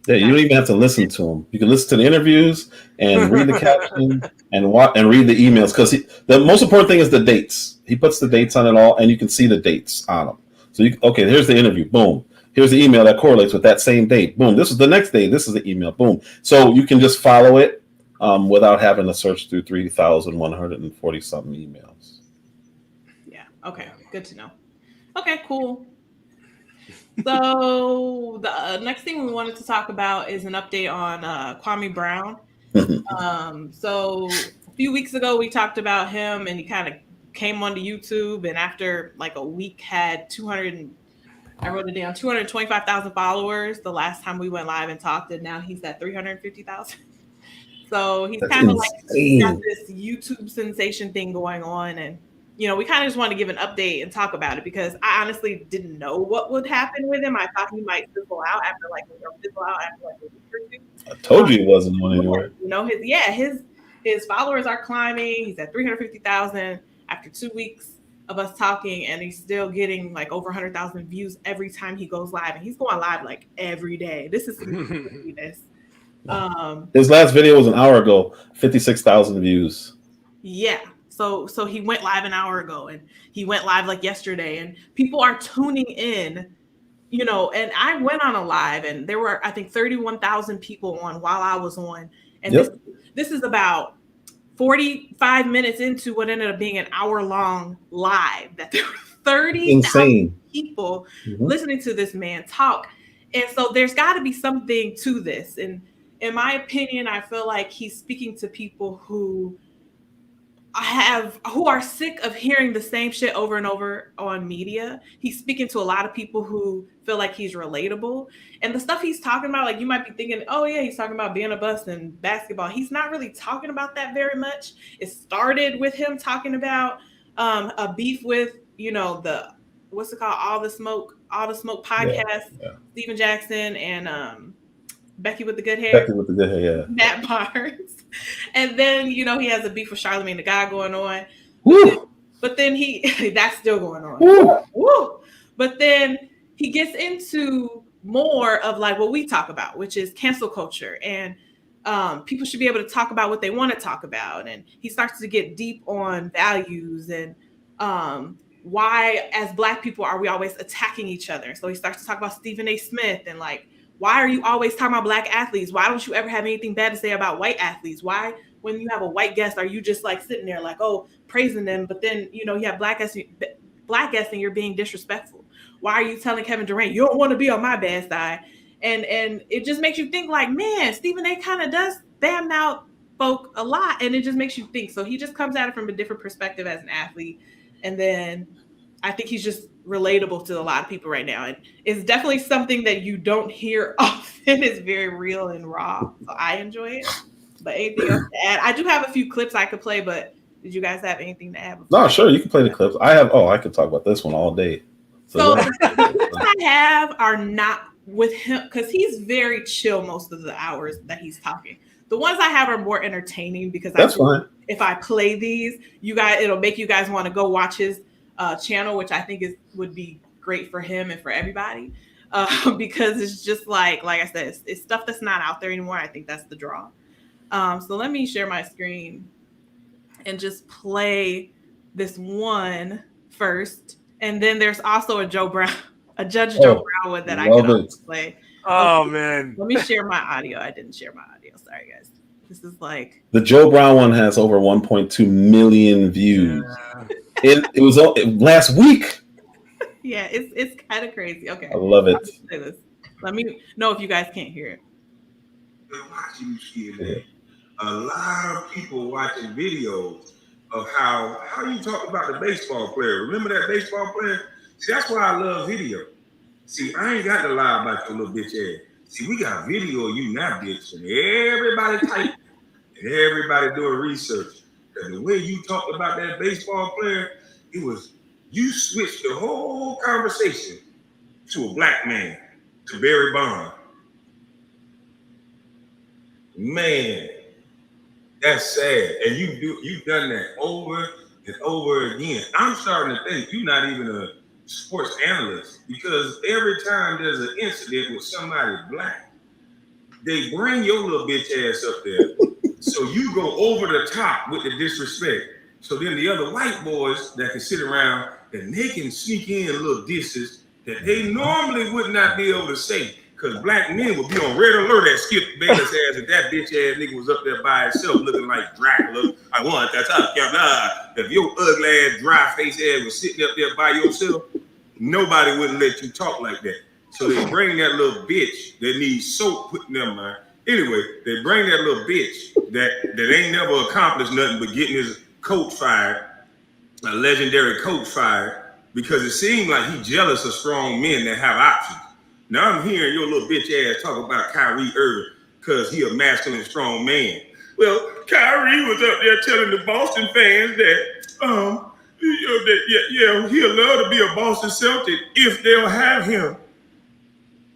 Yeah, you don't even have to listen to them. You can listen to the interviews and read the caption and read the emails, because the most important thing is the dates. He puts the dates on it all, and you can see the dates on them. So here's the interview. Boom. Here's the email that correlates with that same date. Boom. This is the next day. This is the email. Boom. So you can just follow it without having to search through 3,140 something emails. Yeah. Okay. Good to know. Okay. Cool. So the next thing we wanted to talk about is an update on Kwame Brown. So a few weeks ago we talked about him, and he kind of came onto YouTube, and after like a week had 225,000 followers the last time we went live and talked, and now he's at 350,000. So he's kind of like got this YouTube sensation thing going on, and we kind of just want to give an update and talk about it, because I honestly didn't know what would happen with him. I thought he might fizzle out after like a week or two. I told you he wasn't going anywhere. His followers are climbing. He's at 350,000 after 2 weeks of us talking, and he's still getting like over 100,000 views every time he goes live, and he's going live like every day. This is craziness. His last video was an hour ago, 56,000 views. Yeah. So he went live an hour ago, and he went live like yesterday, and people are tuning in, and I went on a live, and there were, I think, 31,000 people on while I was on. And this is about 45 minutes into what ended up being an hour-long live, that there were 30,000 people listening to this man talk. And so there's got to be something to this. And in my opinion, I feel like he's speaking to people who are sick of hearing the same shit over and over on media. He's speaking to a lot of people who feel like he's relatable, and the stuff he's talking about, like, you might be thinking, oh yeah, he's talking about being a bust and basketball. He's not really talking about that very much. It started with him talking about a beef with the what's it called, all the smoke podcast, Steven Jackson and Becky with the good hair. Matt Barnes. And then, he has a beef with Charlamagne the Guy going on. But then that's still going on. Woo. But then he gets into more of like what we talk about, which is cancel culture. And people should be able to talk about what they want to talk about. And he starts to get deep on values and why, as Black people, are we always attacking each other? So he starts to talk about Stephen A. Smith and like, why are you always talking about Black athletes? Why don't you ever have anything bad to say about white athletes? Why, when you have a white guest, are you just like sitting there like, oh, praising them? But then, you have black guests and you're being disrespectful. Why are you telling Kevin Durant, you don't want to be on my bad side? And it just makes you think like, man, Stephen A kind of does bam out folk a lot. And it just makes you think. So he just comes at it from a different perspective as an athlete. And then I think he's just relatable to a lot of people right now. And it's definitely something that you don't hear often. It's very real and raw. So I enjoy it. But anything else to add? I do have a few clips I could play, but did you guys have anything to add? No, sure. You can play the clips. I could talk about this one all day. So the clips I have are not with him, because he's very chill most of the hours that he's talking. The ones I have are more entertaining, because that's fine. If I play these, it'll make you guys want to go watch his channel, which I think would be great for him and for everybody. because it's just like I said, it's stuff that's not out there anymore. I think that's the draw. So let me share my screen and just play this one first, and then there's also a Judge Joe Brown one that I can also play. Oh man, let me share my audio. I didn't share my audio. Sorry, guys. This is like the Joe Brown one has over 1.2 million views. Yeah. It was last week. Yeah, it's kind of crazy. Okay, I love it. Let me know if you guys can't hear it. Watching you a lot of people watching videos of how you talk about the baseball player. Remember that baseball player? See, that's why I love video. See, I ain't got to lie about your little bitch ass. See, we got video of you now, bitch, and everybody typing and everybody doing research. And the way you talked about that baseball player, it was you switched the whole conversation to a black man, to Barry Bonds. Man, that's sad. And you've done that over and over again. I'm starting to think you're not even a sports analyst, because every time there's an incident with somebody black, they bring your little bitch ass up there. So you go over the top with the disrespect. So then the other white boys that can sit around and they can sneak in little disses that they normally would not be able to say. Because black men would be on red alert at Skip Bayless ass if that bitch ass nigga was up there by himself looking like Dracula. I want that time. If your ugly ass dry face ass was sitting up there by yourself, nobody wouldn't let you talk like that. So they bring that little bitch that needs soap put in their mind. Anyway, they bring that little bitch that ain't never accomplished nothing but getting his coach fired, a legendary coach fired, because it seemed like he jealous of strong men that have options. Now I'm hearing your little bitch ass talk about Kyrie Irving because he a masculine, strong man. Well, Kyrie was up there telling the Boston fans that, he'll love to be a Boston Celtic if they'll have him.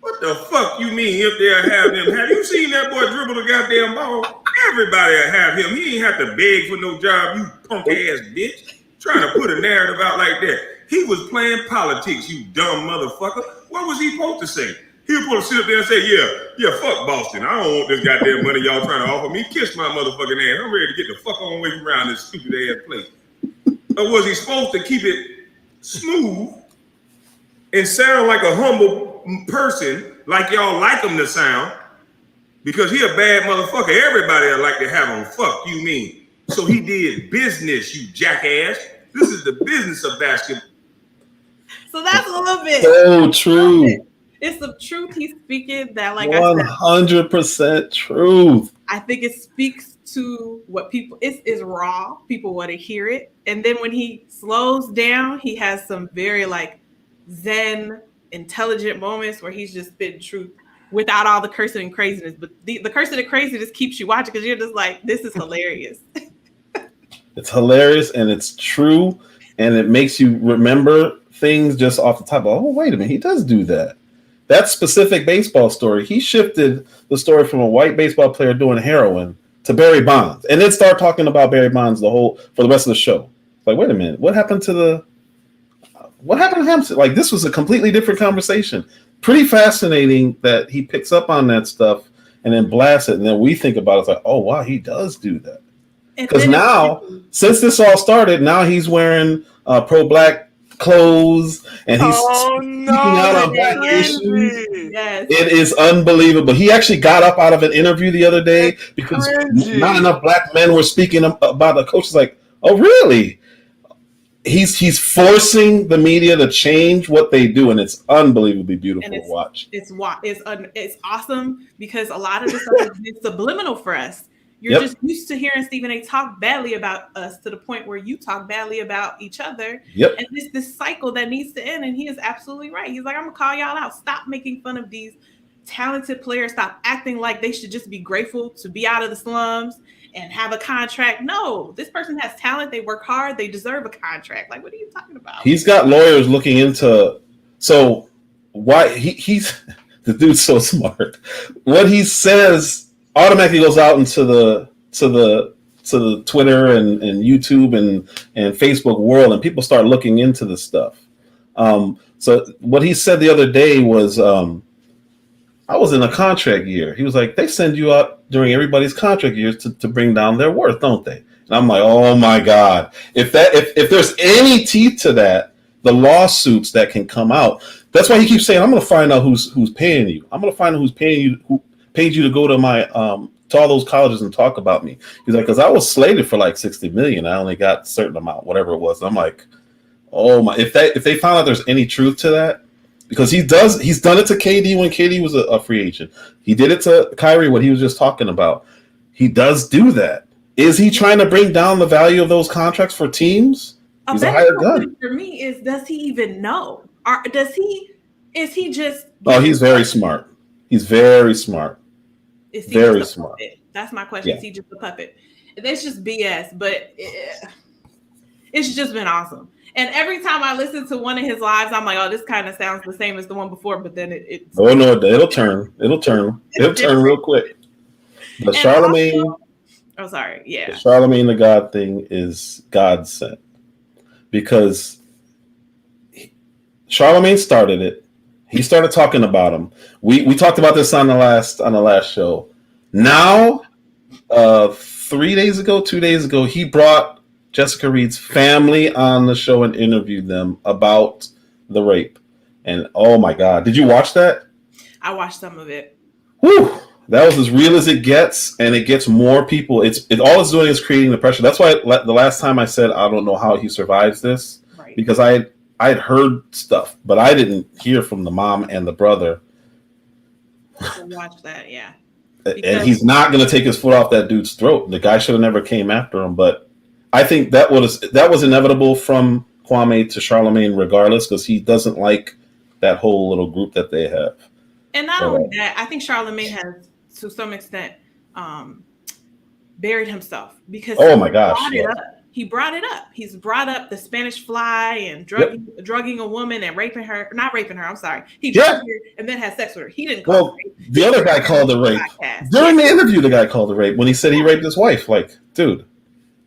What the fuck you mean if they'll have him? Have you seen that boy dribble the goddamn ball? Everybody will have him. He ain't have to beg for no job, you punk ass bitch. Trying to put a narrative out like that. He was playing politics, you dumb motherfucker. What was he supposed to say? He was supposed to sit up there and say, yeah, fuck Boston. I don't want this goddamn money y'all trying to offer me. Kiss my motherfucking ass. I'm ready to get the fuck on away from around this stupid ass place. Or was he supposed to keep it smooth and sound like a humble person, like y'all like him to sound? Because he a bad motherfucker. Everybody would like to have him. Fuck you mean. So he did business, you jackass. This is the business of basketball. So that's a little bit. So true. It's the truth he's speaking that, like 100% truth. I think it speaks to what people, it's raw. People want to hear it. And then when he slows down, he has some very like zen, intelligent moments where he's just spitting truth without all the cursing and craziness. But the cursing and craziness keeps you watching because you're just like, this is hilarious. It's hilarious and it's true. And it makes you remember things just off the top. Oh, wait a minute. He does do that. That specific baseball story, he shifted the story from a white baseball player doing heroin to Barry Bonds, and then start talking about Barry Bonds for the rest of the show. Like, wait a minute, what happened to him? Like, this was a completely different conversation. Pretty fascinating that he picks up on that stuff and then blasts it, and then we think about it, it's like, oh wow, he does do that. Because now, since this all started, now he's wearing pro-black clothes and he's speaking out on black issues. Yes. It is unbelievable. He actually got up out of an interview the other day because not enough black men were speaking about the coach. It's like, oh really? He's forcing the media to change what they do, and it's unbelievably beautiful to watch. It's awesome because a lot of this stuff is subliminal for us. You're just used to hearing Stephen A. talk badly about us to the point where you talk badly about each other. Yep. And it's this cycle that needs to end. And he is absolutely right. He's like, I'm going to call y'all out. Stop making fun of these talented players. Stop acting like they should just be grateful to be out of the slums and have a contract. No, this person has talent. They work hard. They deserve a contract. Like, what are you talking about? He's got lawyers looking into. So why he's the dude's so smart. What he says automatically goes out into the Twitter and YouTube and Facebook world, and people start looking into the stuff. So what he said the other day was, I was in a contract year. He was like, they send you out during everybody's contract years to bring down their worth, don't they? And I'm like, oh my God. If there's any teeth to that, the lawsuits that can come out. That's why he keeps saying, I'm going to find out who's paying you. I'm going to find out who's paying you, who paid you to go to my to all those colleges and talk about me. He's like, because I was slated for like 60 million. I only got a certain amount, whatever it was. I'm like, oh my! If they found out there's any truth to that, because he's done it to KD when KD was a free agent. He did it to Kyrie, what he was just talking about. He does do that. Is he trying to bring down the value of those contracts for teams? He's a hired gun. For me, is does he even know? Or is he just? Oh, he's very smart. He's very smart. Is he very just a smart. Puppet? That's my question. Yeah. Is he just a puppet? That's just BS. But it's just been awesome. And every time I listen to one of his lives, I'm like, oh, this kind of sounds the same as the one before. But then it's oh no, it'll turn real quick. The Charlemagne. Oh, sorry. Yeah. The Charlemagne the God thing is God sent, because Charlemagne started it. He started talking about him. We talked about this on the last show. Now, 2 days ago, he brought Jessica Reed's family on the show and interviewed them about the rape. And oh my God, did you watch that? I watched some of it. Whew. That was as real as it gets, and it gets more people. All it's doing is creating the pressure. That's why the last time I said I don't know how he survives this, right. Because I had heard stuff, but I didn't hear from the mom and the brother. Watch that, yeah. And he's not going to take his foot off that dude's throat. The guy should have never came after him, but I think that was inevitable from Kwame to Charlemagne, regardless, because he doesn't like that whole little group that they have. And not only that, I think Charlemagne has, to some extent, buried himself because oh my gosh, he brought it up. He's brought up the Spanish fly and drugging a woman and raping her. Not raping her. I'm sorry. He drugged her and then had sex with her. He didn't call it rape. The other guy called it rape. During the interview, the guy called it rape when he said he raped his wife. Like, dude,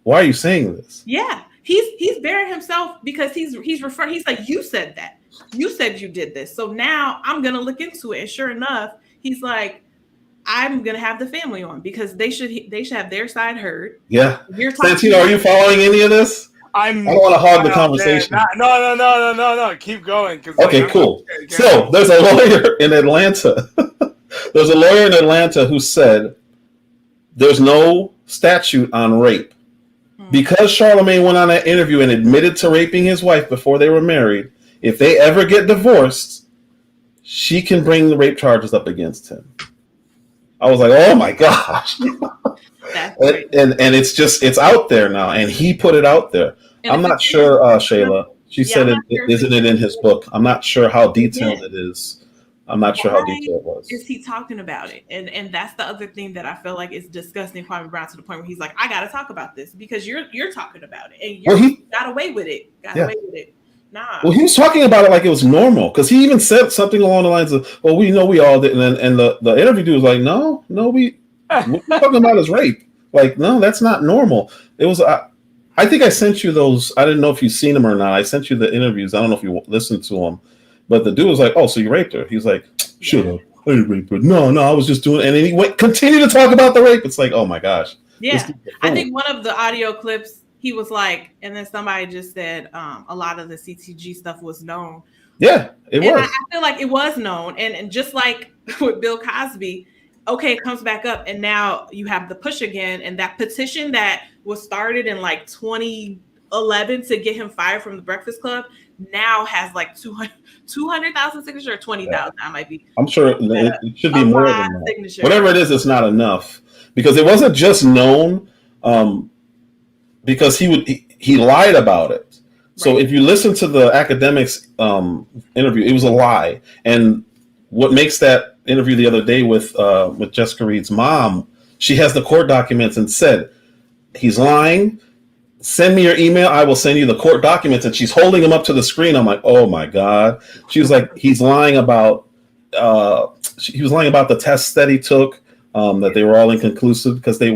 why are you saying this? Yeah, he's buried himself because he's referring. He's like, you said that. You said you did this. So now I'm gonna look into it. And sure enough, he's like, I'm gonna have the family on because they should have their side heard. Yeah. Santino, are you following any of this? I don't want to hog the conversation. No. Keep going. Okay, cool. So there's a lawyer in Atlanta. There's a lawyer in Atlanta who said there's no statute on rape. Because Charlemagne went on that interview and admitted to raping his wife before they were married, if they ever get divorced, she can bring the rape charges up against him. I was like, oh my gosh. and it's out there now, and he put it out there. And I'm not sure, Shayla. She said isn't it in his book? I'm not sure how detailed it is. I'm not sure how detailed it was. Is he talking about it? And that's the other thing that I feel like is disgusting Kwame Brown to the point where he's like, I got to talk about this because you're talking about it and you got away with it. Away with it. Nah. Well, he was talking about it like it was normal because he even said something along the lines of, "Well, we know we all did," and the interview dude was like, "No, what we're talking about is rape. Like, no, that's not normal." It was. I think I sent you those. I didn't know if you've seen them or not. I sent you the interviews. I don't know if you listened to them, but the dude was like, "Oh, so you raped her?" He was like, "Shut up, I didn't rape her. No, I was just doing." And then he continue to talk about the rape. It's like, oh my gosh. Yeah, I think one of the audio clips. He was like, and then somebody just said a lot of the CTG stuff was known. Yeah, it was. I feel like it was known. And just like with Bill Cosby, okay, it comes back up. And now you have the push again. And that petition that was started in like 2011 to get him fired from the Breakfast Club now has like 200,000 signatures or 20,000. I might be. I'm sure it should be more than that. Signature. Whatever it is, it's not enough. Because it wasn't just known. Because he lied about it. So if you listen to the academics interview, it was a lie. And what makes that interview the other day with Jessica Reed's mom, she has the court documents and said, he's lying. Send me your email. I will send you the court documents. And she's holding them up to the screen. I'm like, oh my God. She was like, he's lying about he was lying about the tests that he took, that they were all inconclusive because they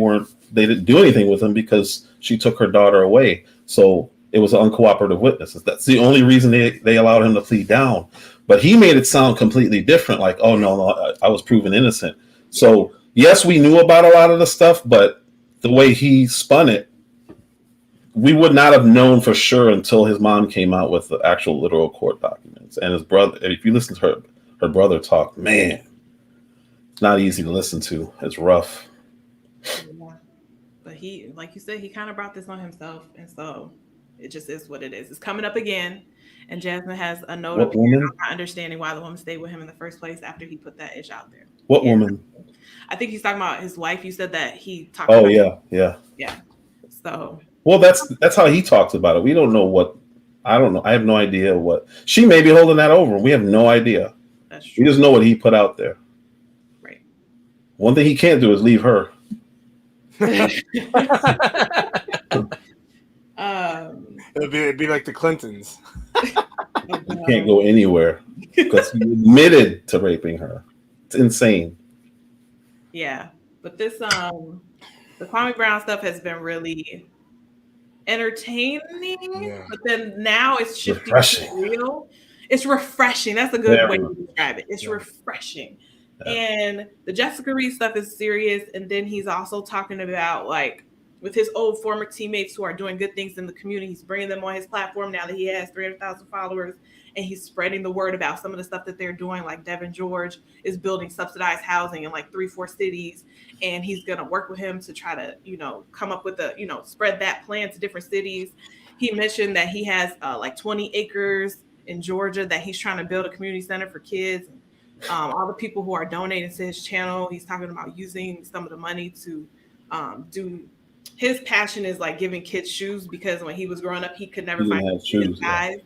didn't do anything with him because she took her daughter away. So it was an uncooperative witness. That's the only reason they allowed him to plead down. But he made it sound completely different. Like, oh no, I was proven innocent. So yes, we knew about a lot of the stuff, but the way he spun it, we would not have known for sure until his mom came out with the actual literal court documents. And his brother, if you listen to her brother talk, man, it's not easy to listen to. It's rough. Yeah. But he, like you said, he kind of brought this on himself. And so it just is what it is. It's coming up again. And Jasmine has a note What up here woman? not understanding why the woman stayed with him in the first place after he put that ish out there. What woman? I think he's talking about his wife. You said that he talked Oh about yeah. Yeah. So Well, that's how he talks about it. We don't know what. I don't know. I have no idea what she may be holding that over. We have no idea. that's We true. just know what he put out there. Right. One thing he can't do is leave her. It'd be like the Clintons. He can't go anywhere because he admitted to raping her. It's insane. Yeah. But this the Kwame Brown stuff has been really entertaining, Yeah. but then now it's shifting Refreshing. to real. It's refreshing. That's a good Very way to describe it. It's Yeah. refreshing. Yeah. And the Jessica Reed stuff is serious. And then he's also talking about like with his old former teammates who are doing good things in the community. He's bringing them on his platform now that he has 300,000 followers, and he's spreading the word about some of the stuff that they're doing. Like Devin George is building subsidized housing in like 3-4 cities, and he's going to work with him to try to, come up with spread that plan to different cities. He mentioned that he has like 20 acres in Georgia that he's trying to build a community center for kids. All the people who are donating to his channel, he's talking about using some of the money to do. His passion is like giving kids shoes, because when he was growing up, he could never find his shoes. size.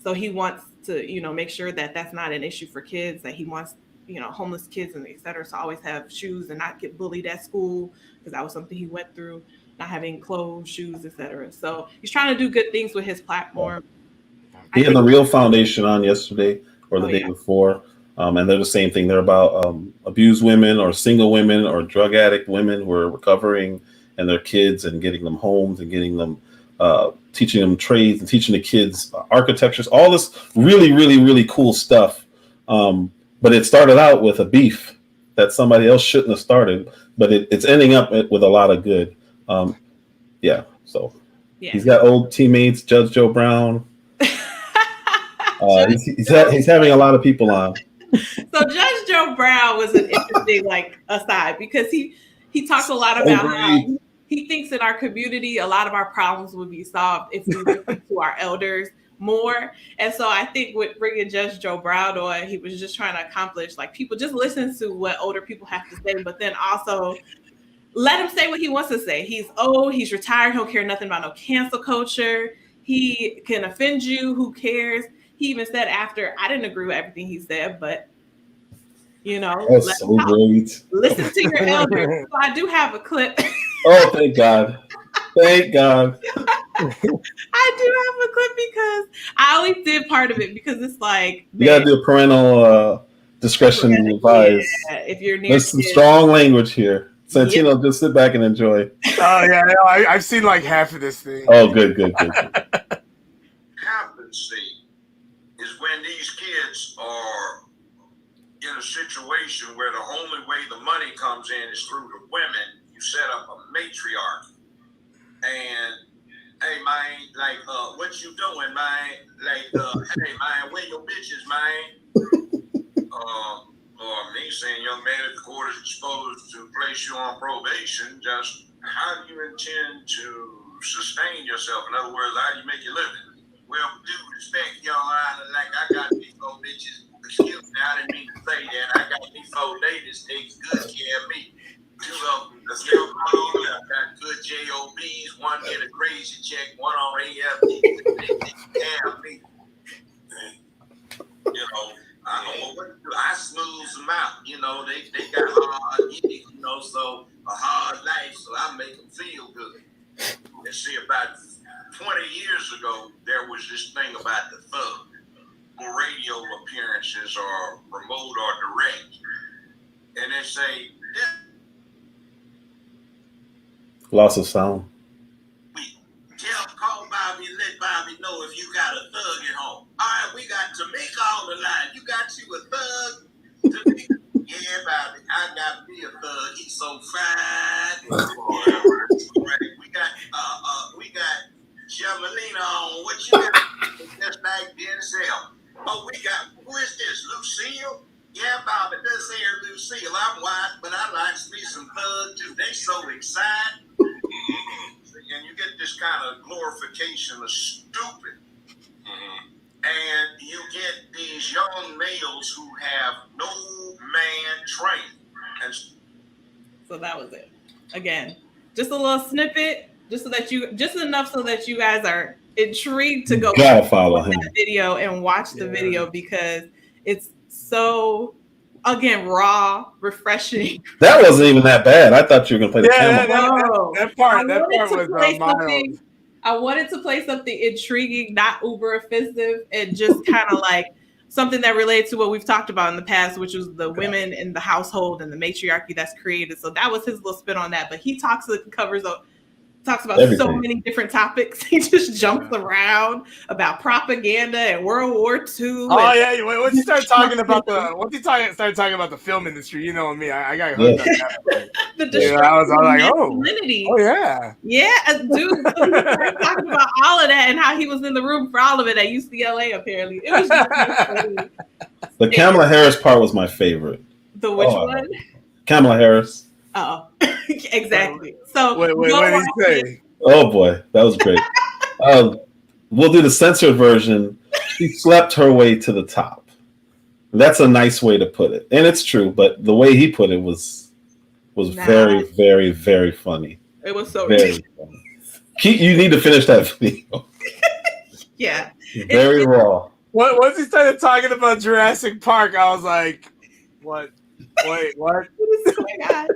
So he wants to, make sure that that's not an issue for kids, that he wants, homeless kids and et cetera, to always have shoes and not get bullied at school, because that was something he went through, not having clothes, shoes, et cetera. So he's trying to do good things with his platform. He had the Real Foundation on yesterday or the day yeah. before. And they're the same thing. They're about abused women or single women or drug addict women who are recovering, and their kids, and getting them homes and getting them, teaching them trades and teaching the kids architectures, all this really, really, really cool stuff. But it started out with a beef that somebody else shouldn't have started, but it's ending up with a lot of good. So he's got old teammates, Judge Joe Brown. He's having a lot of people on. So Judge Joe Brown was an interesting aside, because he talks a lot about how he thinks in our community a lot of our problems would be solved if we listen to our elders more. And so I think with bringing Judge Joe Brown on, he was just trying to accomplish people just listen to what older people have to say, but then also let him say what he wants to say. He's old, he's retired, he don't care nothing about no cancel culture. He can offend you, who cares? He even said after, I didn't agree with everything he said, but That's so great. Listen to your elders. So I do have a clip. Oh, thank God. Thank God. I do have a clip because I only did part of it, because it's like, you gotta do parental discretion advised. Yeah, if you're near there's some strong language here. Santino, just sit back and enjoy. Oh yeah, I've seen like half of this thing. Oh, good. Competency is when these kids are in a situation where the only way the money comes in is through the women. You set up a matriarch, and hey man, what you doing, man? Hey man, where your bitches, man? Or me saying, young man, if the court is disposed to place you on probation, just how do you intend to sustain yourself? In other words, how do you make your living? Well, with due respect, Your Honor, I got these 4 bitches. Excuse me, I didn't mean to say that. I got these 4 ladies takes good care of me. 2 of them, I got good JOBs. One get a crazy check, one on AFD. They take care of me. I smooth them out. They got hard, so a hard life, so I make them feel good. And see, about 20 years ago, there was this thing about the thug. Radio appearances or remote or direct. And they say, loss of sound. Call Bobby, let know if you got a thug at home. All right, we got Tamika on the line. You got you a thug? Tamika? Yeah, Bobby, I got me a thug. He's so fine. We got Jamalina on. What you got? Just like Denzel. Oh, we got, who is this? Lucille? Yeah, Bobby, this here Lucille. I'm white, but I like me some thug too. They so excited. And you get this kind of glorification of stupid. And you get these young males who have no man training. And so that was it. Again, just a little snippet, just enough so that you guys are intrigued to go follow him that video and watch the video, because it's so, again, raw, refreshing. That wasn't even that bad. I thought you were gonna play the camera. That part was mild. I wanted to play something intriguing, not uber offensive, and just kind of like something that relates to what we've talked about in the past, which was the women in the household and the matriarchy that's created. So that was his little spin on that. But he talks about everything. So many different topics. He just jumps around about propaganda and World War II. Oh yeah, once he started talking about the film industry, you know me, I got hooked on that. I was like, oh yeah, dude. So he started talking about all of that and how he was in the room for all of it at UCLA. Apparently, it was just funny. The Kamala Harris part was my favorite. The which one? Kamala Harris. Oh, exactly. So what did he say? Oh boy, that was great. We'll do the censored version. She slept her way to the top. That's a nice way to put it, and it's true. But the way he put it was very, very, very funny. It was so very funny. You need to finish that video. Yeah, very raw. Once he started talking about Jurassic Park, I was like, "What? Wait, what?" Oh my God.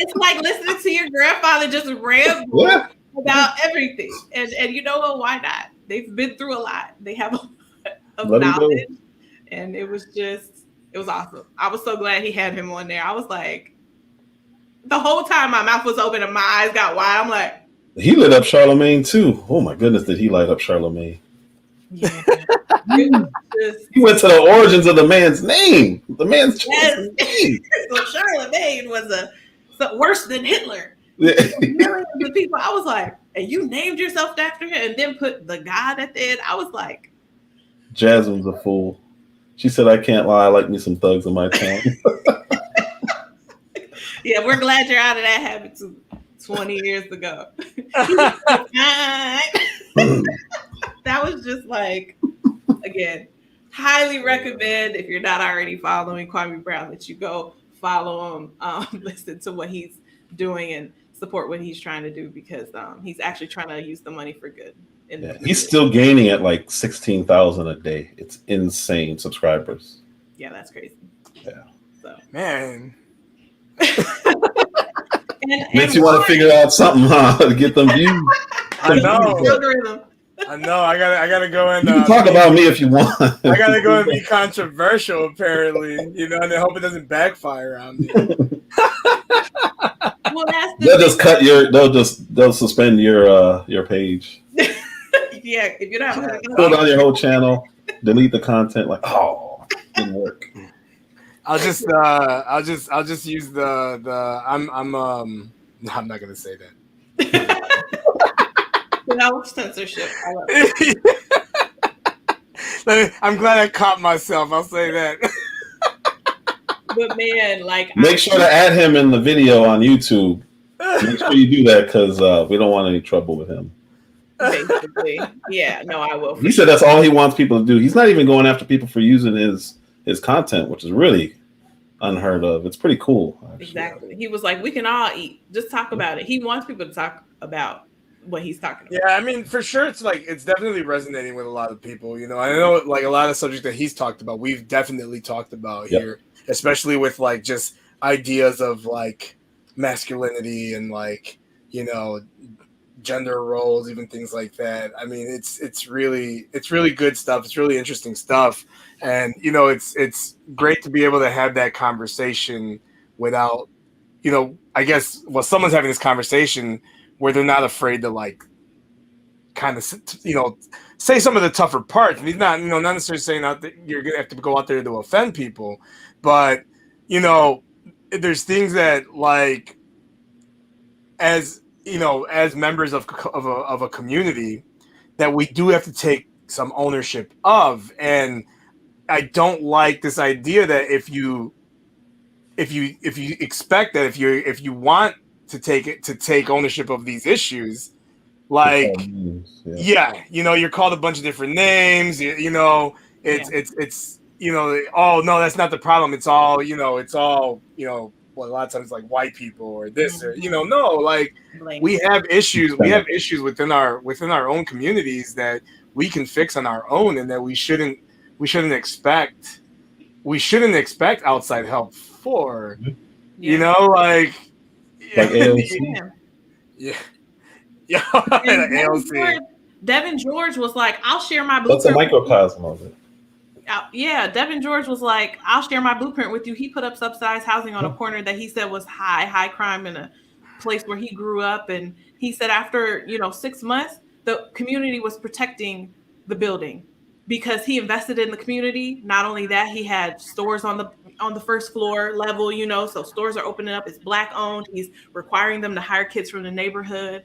It's like listening to your grandfather just ramble about everything. And you know what? Why not? They've been through a lot. They have a lot of knowledge. And it was awesome. I was so glad he had him on there. I was like, the whole time my mouth was open and my eyes got wide. I'm like, he lit up Charlemagne too. Oh my goodness, did he light up Charlemagne? Yeah. He went to the origins of the man's name. The man's name. So Charlemagne was worse than Hitler. Millions of people. I was like, and you named yourself after him and then put the God at the end. I was like, Jasmine's a fool. She said, I can't lie. I like me some thugs in my town. Yeah, we're glad you're out of that habit too. 20 years ago. That was just like, again, highly recommend, if you're not already following Kwame Brown, that you go follow him, listen to what he's doing and support what he's trying to do, because he's actually trying to use the money for good. He's still gaining at like 16,000 a day. It's insane subscribers. Yeah, that's crazy. Yeah. So. Man. Makes you want to figure out something, huh? To get them views. I know. I gotta go and you can talk about me if you want. I gotta go and be controversial, apparently. And I hope it doesn't backfire on me. Well, they'll suspend your page. Yeah, if you don't pull down your whole channel, delete the content. Like, oh, didn't work. I'll just use the I'm not gonna say that. No censorship. I'm glad I caught myself. I'll say that. But man, like, make sure to add him in the video on YouTube. Make sure you do that, because we don't want any trouble with him. Basically, yeah. No, I will. He said that's all he wants people to do. He's not even going after people for using his content, which is really unheard of. It's pretty cool, actually. Exactly. He was like, we can all eat. Just talk about it. He wants people to talk about what he's talking about. Yeah, I mean, for sure, it's definitely resonating with a lot of people. I know like a lot of subjects that he's talked about, we've definitely talked about here, especially with like just ideas of like masculinity and like, gender roles, even things like that. I mean, it's really good stuff. It's really interesting stuff. And, it's great to be able to have that conversation without, I guess, someone's having this conversation where they're not afraid to like kind of, say some of the tougher parts. He's not, not necessarily saying that you're gonna have to go out there to offend people, but there's things that like as as members of a community that we do have to take some ownership of. And I don't like this idea that if you expect that if you want to take ownership of these issues, like you're called a bunch of different names. It's oh no, that's not the problem. It's all well, a lot of times like white people or this or no, like we have issues. We have issues within our own communities that we can fix on our own, and that we shouldn't expect outside help for. Like AOC. Yeah, AOC. Devin George was like, "I'll share my blueprint." That's a microcosm of it. Yeah, Devin George was like, "I'll share my blueprint with you." He put up subsidized housing on a corner that he said was high crime in a place where he grew up, and he said after 6 months, the community was protecting the building because he invested in the community. Not only that, he had stores on the first floor level, so stores are opening up. It's Black owned. He's requiring them to hire kids from the neighborhood.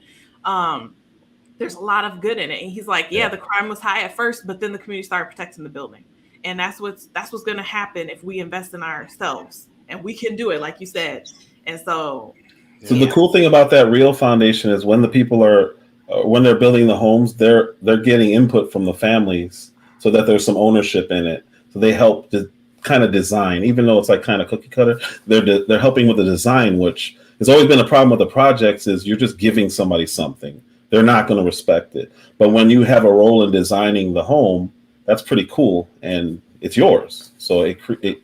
There's a lot of good in it. And he's like, yeah, the crime was high at first, but then the community started protecting the building. And that's what's going to happen if we invest in ourselves, and we can do it, like you said. And so the cool thing about that Real Foundation is when the people are when they're building the homes, they're getting input from the families so that there's some ownership in it. So they help to kind of design, even though it's like kind of cookie cutter. They're helping with the design, which has always been a problem with the projects. Is you're just giving somebody something. They're not going to respect it. But when you have a role in designing the home, that's pretty cool, and it's yours. So it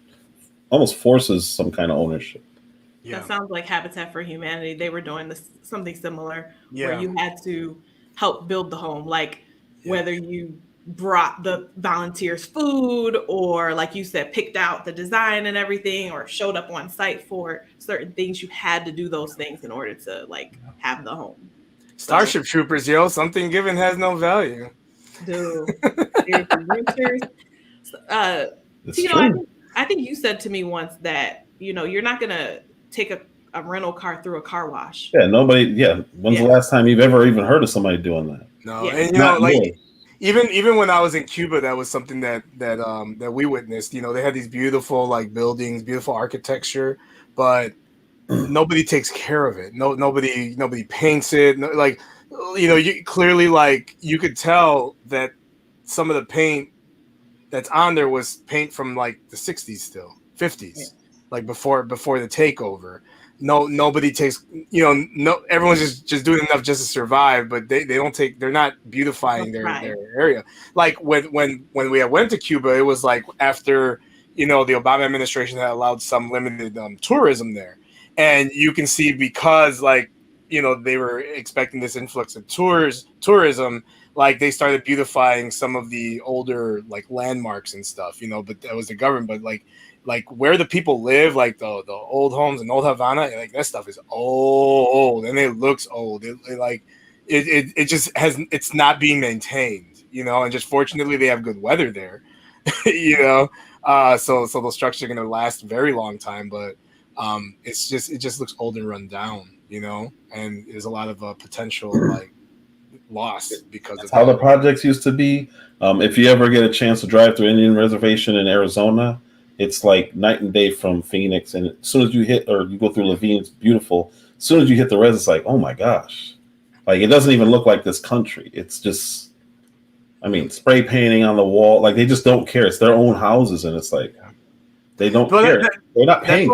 almost forces some kind of ownership. Yeah. That sounds like Habitat for Humanity. They were doing something similar where you had to help build the home, like whether you brought the volunteers food or, like you said, picked out the design and everything, or showed up on site for certain things. You had to do those things in order to like have the home. Starship Troopers, something given has no value. Dude, I think you said to me once that you're not gonna take a rental car through a car wash. Yeah, nobody. Yeah, when's the last time you've ever even heard of somebody doing that? No, and even when I was in Cuba, that was something that we witnessed. They had these beautiful like buildings, beautiful architecture, but nobody takes care of it. Nobody paints it. You clearly, like, you could tell that some of the paint that's on there was paint from like the 60s, still 50s, like before the takeover. Nobody takes, everyone's just doing enough just to survive, but they're not beautifying their area. Like when we went to Cuba, it was like after the Obama administration had allowed some limited tourism there. And you can see, because like, they were expecting this influx of tourism, like they started beautifying some of the older like landmarks and stuff, but that was the government. But like where the people live, like the old homes in Old Havana, like that stuff is old and it looks old. It just it's not being maintained, and just fortunately they have good weather there, so those structures are going to last a very long time, but it just looks old and run down, and there's a lot of potential like loss because that's of how the projects used to be. If you ever get a chance to drive through Indian Reservation in Arizona, it's like night and day from Phoenix. And as soon as you you go through Levine, it's beautiful. As soon as you hit the res, it's like, oh my gosh, like it doesn't even look like this country. It's just, spray painting on the wall. Like they just don't care. It's their own houses, and it's like they don't care. They're not paying.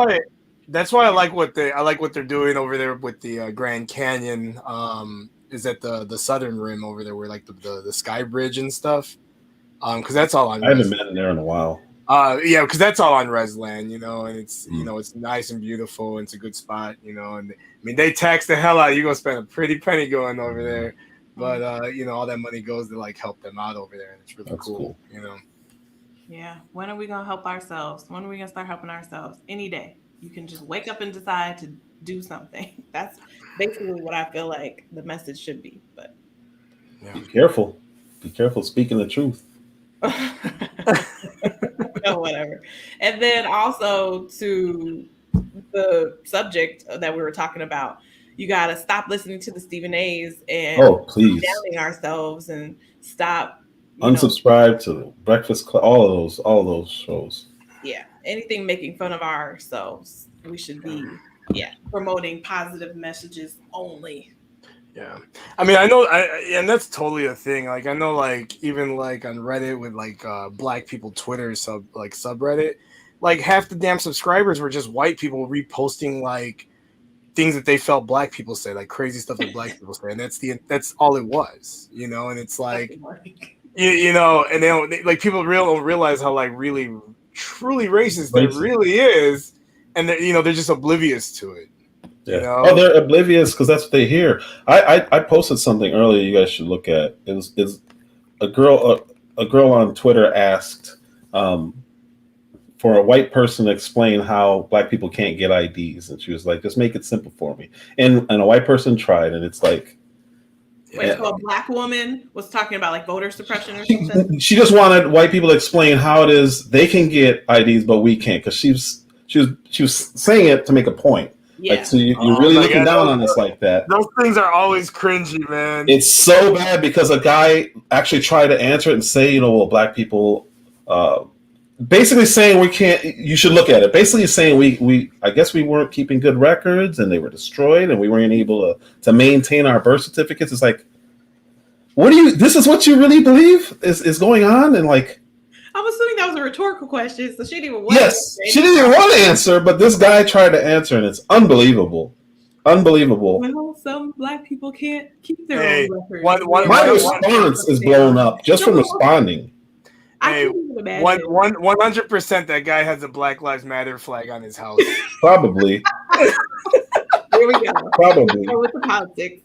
That's why I like what they're doing over there with the Grand Canyon. Is at the southern rim over there, where like the Sky Bridge and stuff. Because that's all on. I haven't been there in a while. Because that's all on res land, and it's it's nice and beautiful, and it's a good spot, and they tax the hell out. You're gonna spend a pretty penny going over there, but all that money goes to like help them out over there, and it's really cool. Yeah. When are we gonna help ourselves? When are we gonna start helping ourselves? Any day. You can just wake up and decide to do something. That's basically what I feel like the message should be. But be careful. be careful speaking the truth. Oh, whatever. And then also to the subject that we were talking about, you got to stop listening to the Stephen A's and please downing ourselves and stop unsubscribe to Breakfast Club, all of those shows. Yeah, anything making fun of ourselves, we should be promoting positive messages only. Yeah, I mean, I know, and that's totally a thing. Like, I know, like, even like on Reddit with like Black people Twitter subreddit, like half the damn subscribers were just white people reposting like things that they felt Black people say, like crazy stuff that Black people say, and that's all it was, you know. And it's like, you know, and like people don't realize how like really truly racist it really is, and they're just oblivious to it. Yeah. You know? Oh, they're oblivious because that's what they hear. I posted something earlier you guys should look at. It was a girl on Twitter asked for a white person to explain how Black people can't get IDs, and she was like, "Just make it simple for me." And a white person tried, and it's like, wait, so a Black woman was talking about like voter suppression or something. She just wanted white people to explain how it is they can get IDs, but we can't, because she was saying it to make a point. Yeah. Like, so you're really looking down on us like that. Those things are always cringy, man. It's so bad because a guy actually tried to answer it and say, well, Black people, basically saying we can't. You should look at it. Basically saying we I guess we weren't keeping good records and they were destroyed and we weren't able to maintain our birth certificates. It's like, this is what you really believe is going on? And like, I'm assuming that was a rhetorical question, so she didn't even want she didn't even want to answer, but this guy tried to answer, and it's unbelievable. Well, some Black people can't keep their own records. My response is blown up just from responding. Hey, 100% that guy has a Black Lives Matter flag on his house. Probably. Here we go. Probably. With the politics.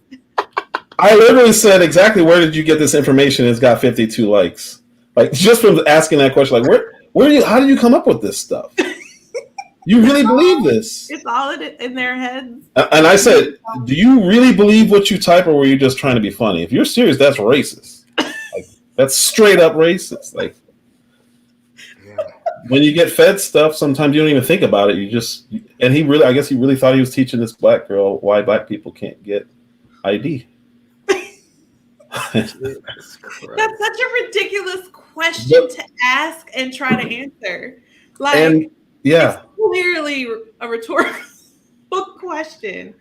I literally said exactly where did you get this information? It's got 52 likes. Like, just from asking that question, like, how did you come up with this stuff? You really believe this? It's all in their heads. And I said, do you really believe what you type, or were you just trying to be funny? If you're serious, that's racist. Like, that's straight up racist. Like, when you get fed stuff, sometimes you don't even think about it. I guess he really thought he was teaching this Black girl why Black people can't get ID. That's such a ridiculous question to ask and try to answer. Like, it's clearly a rhetorical question.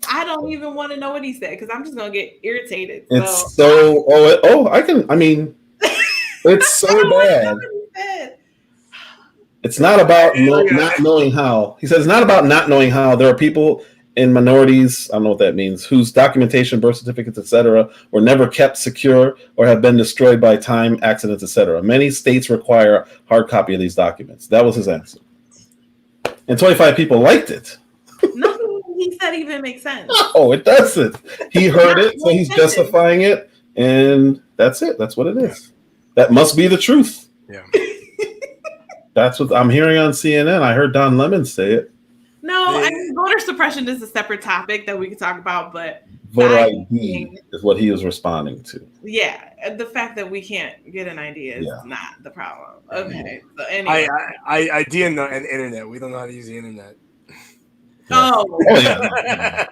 I don't even want to know what he said because I'm just gonna get irritated. It's it's so bad. It's not about not knowing how. He says it's not about not knowing how. There are people in minorities, I don't know what that means, whose documentation, birth certificates, etc., were never kept secure or have been destroyed by time, accidents, etc. Many states require a hard copy of these documents. That was his answer. And 25 people liked it. Nothing he said even makes sense. Oh, it doesn't. He heard it, so he's justifying it, and that's it. That's what it is. That must be the truth. Yeah. That's what I'm hearing on CNN. I heard Don Lemon say it. No, I mean, voter suppression is a separate topic that we can talk about, but voter ID is what he was responding to. Yeah, the fact that we can't get an ID is not the problem. Okay, so anyway, ID and the internet. We don't know how to use the internet. Oh yeah.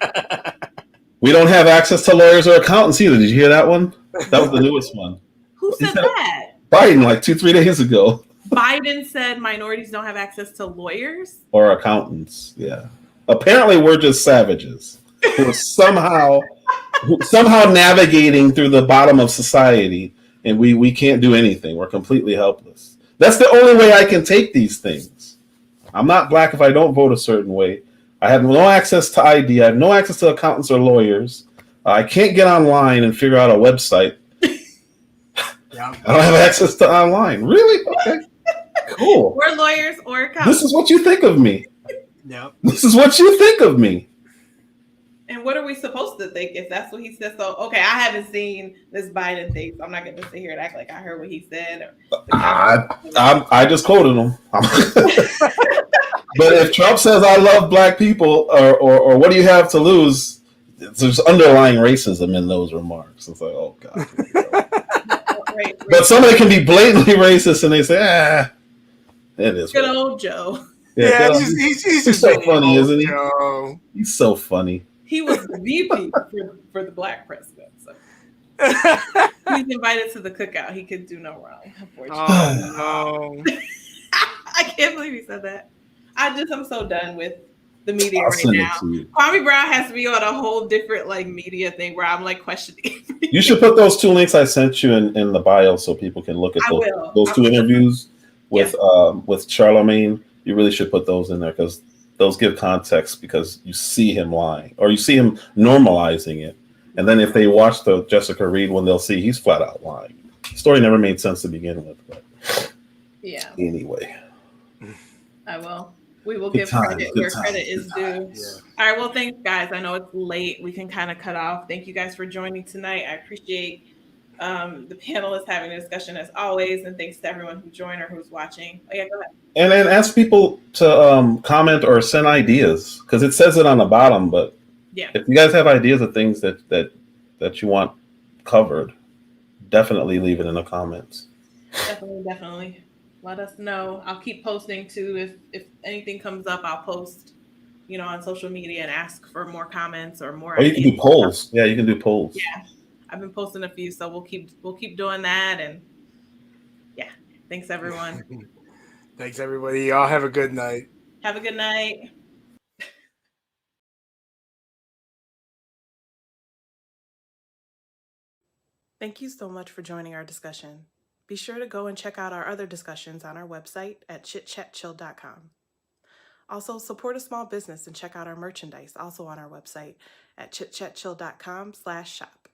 We don't have access to lawyers or accountants either. Did you hear that one? That was the newest one. Who said that? Biden, like 2-3 days ago. Biden said minorities don't have access to lawyers or accountants. Yeah, apparently we're just savages who are somehow navigating through the bottom of society, and we can't do anything. We're completely helpless. That's the only way I can take these things. I'm not Black if I don't vote a certain way. I have no access to ID. I have no access to accountants or lawyers. I can't get online and figure out a website. I don't have access to online. Really? Okay. Cool. We're lawyers or accountants. This is what you think of me. Yep. This is what you think of me. And what are we supposed to think if that's what he said? So, okay, I haven't seen this Biden thing, so I'm not going to sit here and act like I heard what he said. I just quoted him. But if Trump says I love Black people, or what do you have to lose? there's underlying racism in those remarks. It's like, oh god. Right. But somebody can be blatantly racist and they say, it is. Good old Joe. Yeah, he's just so funny, isn't he? Joe. He's so funny. He was the VP for the black president. So he's invited to the cookout. He could do no wrong, unfortunately. Oh no. I can't believe he said that. I'm so done with the media I'll right send now. it to you. Kwame Brown has to be on a whole different like media thing where I'm like questioning. You should put those 2 links I sent you in the bio so people can look at those 2 interviews with Charlemagne. You really should put those in there because those give context because you see him lying or you see him normalizing it. And then if they watch the Jessica Reed one, they'll see he's flat out lying. The story never made sense to begin with. But yeah. Anyway. I will. We will give credit where credit is due. Yeah. All right. Well, thanks, guys. I know it's late. We can kind of cut off. Thank you guys for joining tonight. I appreciate the panelists having a discussion as always. And thanks to everyone who joined or who's watching. Oh, yeah, go ahead. And then ask people to comment or send ideas because it says it on the bottom. But if you guys have ideas of things that you want covered, definitely leave it in the comments. Definitely. Let us know. I'll keep posting too. If anything comes up, I'll post, on social media and ask for more comments or more. Or you can do polls. Yeah, you can do polls. Yeah, I've been posting a few, so we'll keep doing that. And yeah, thanks everyone. Thanks everybody. Y'all have a good night. Have a good night. Thank you so much for joining our discussion. Be sure to go and check out our other discussions on our website at chitchatchill.com. Also, support a small business and check out our merchandise also on our website at chitchatchill.com/shop.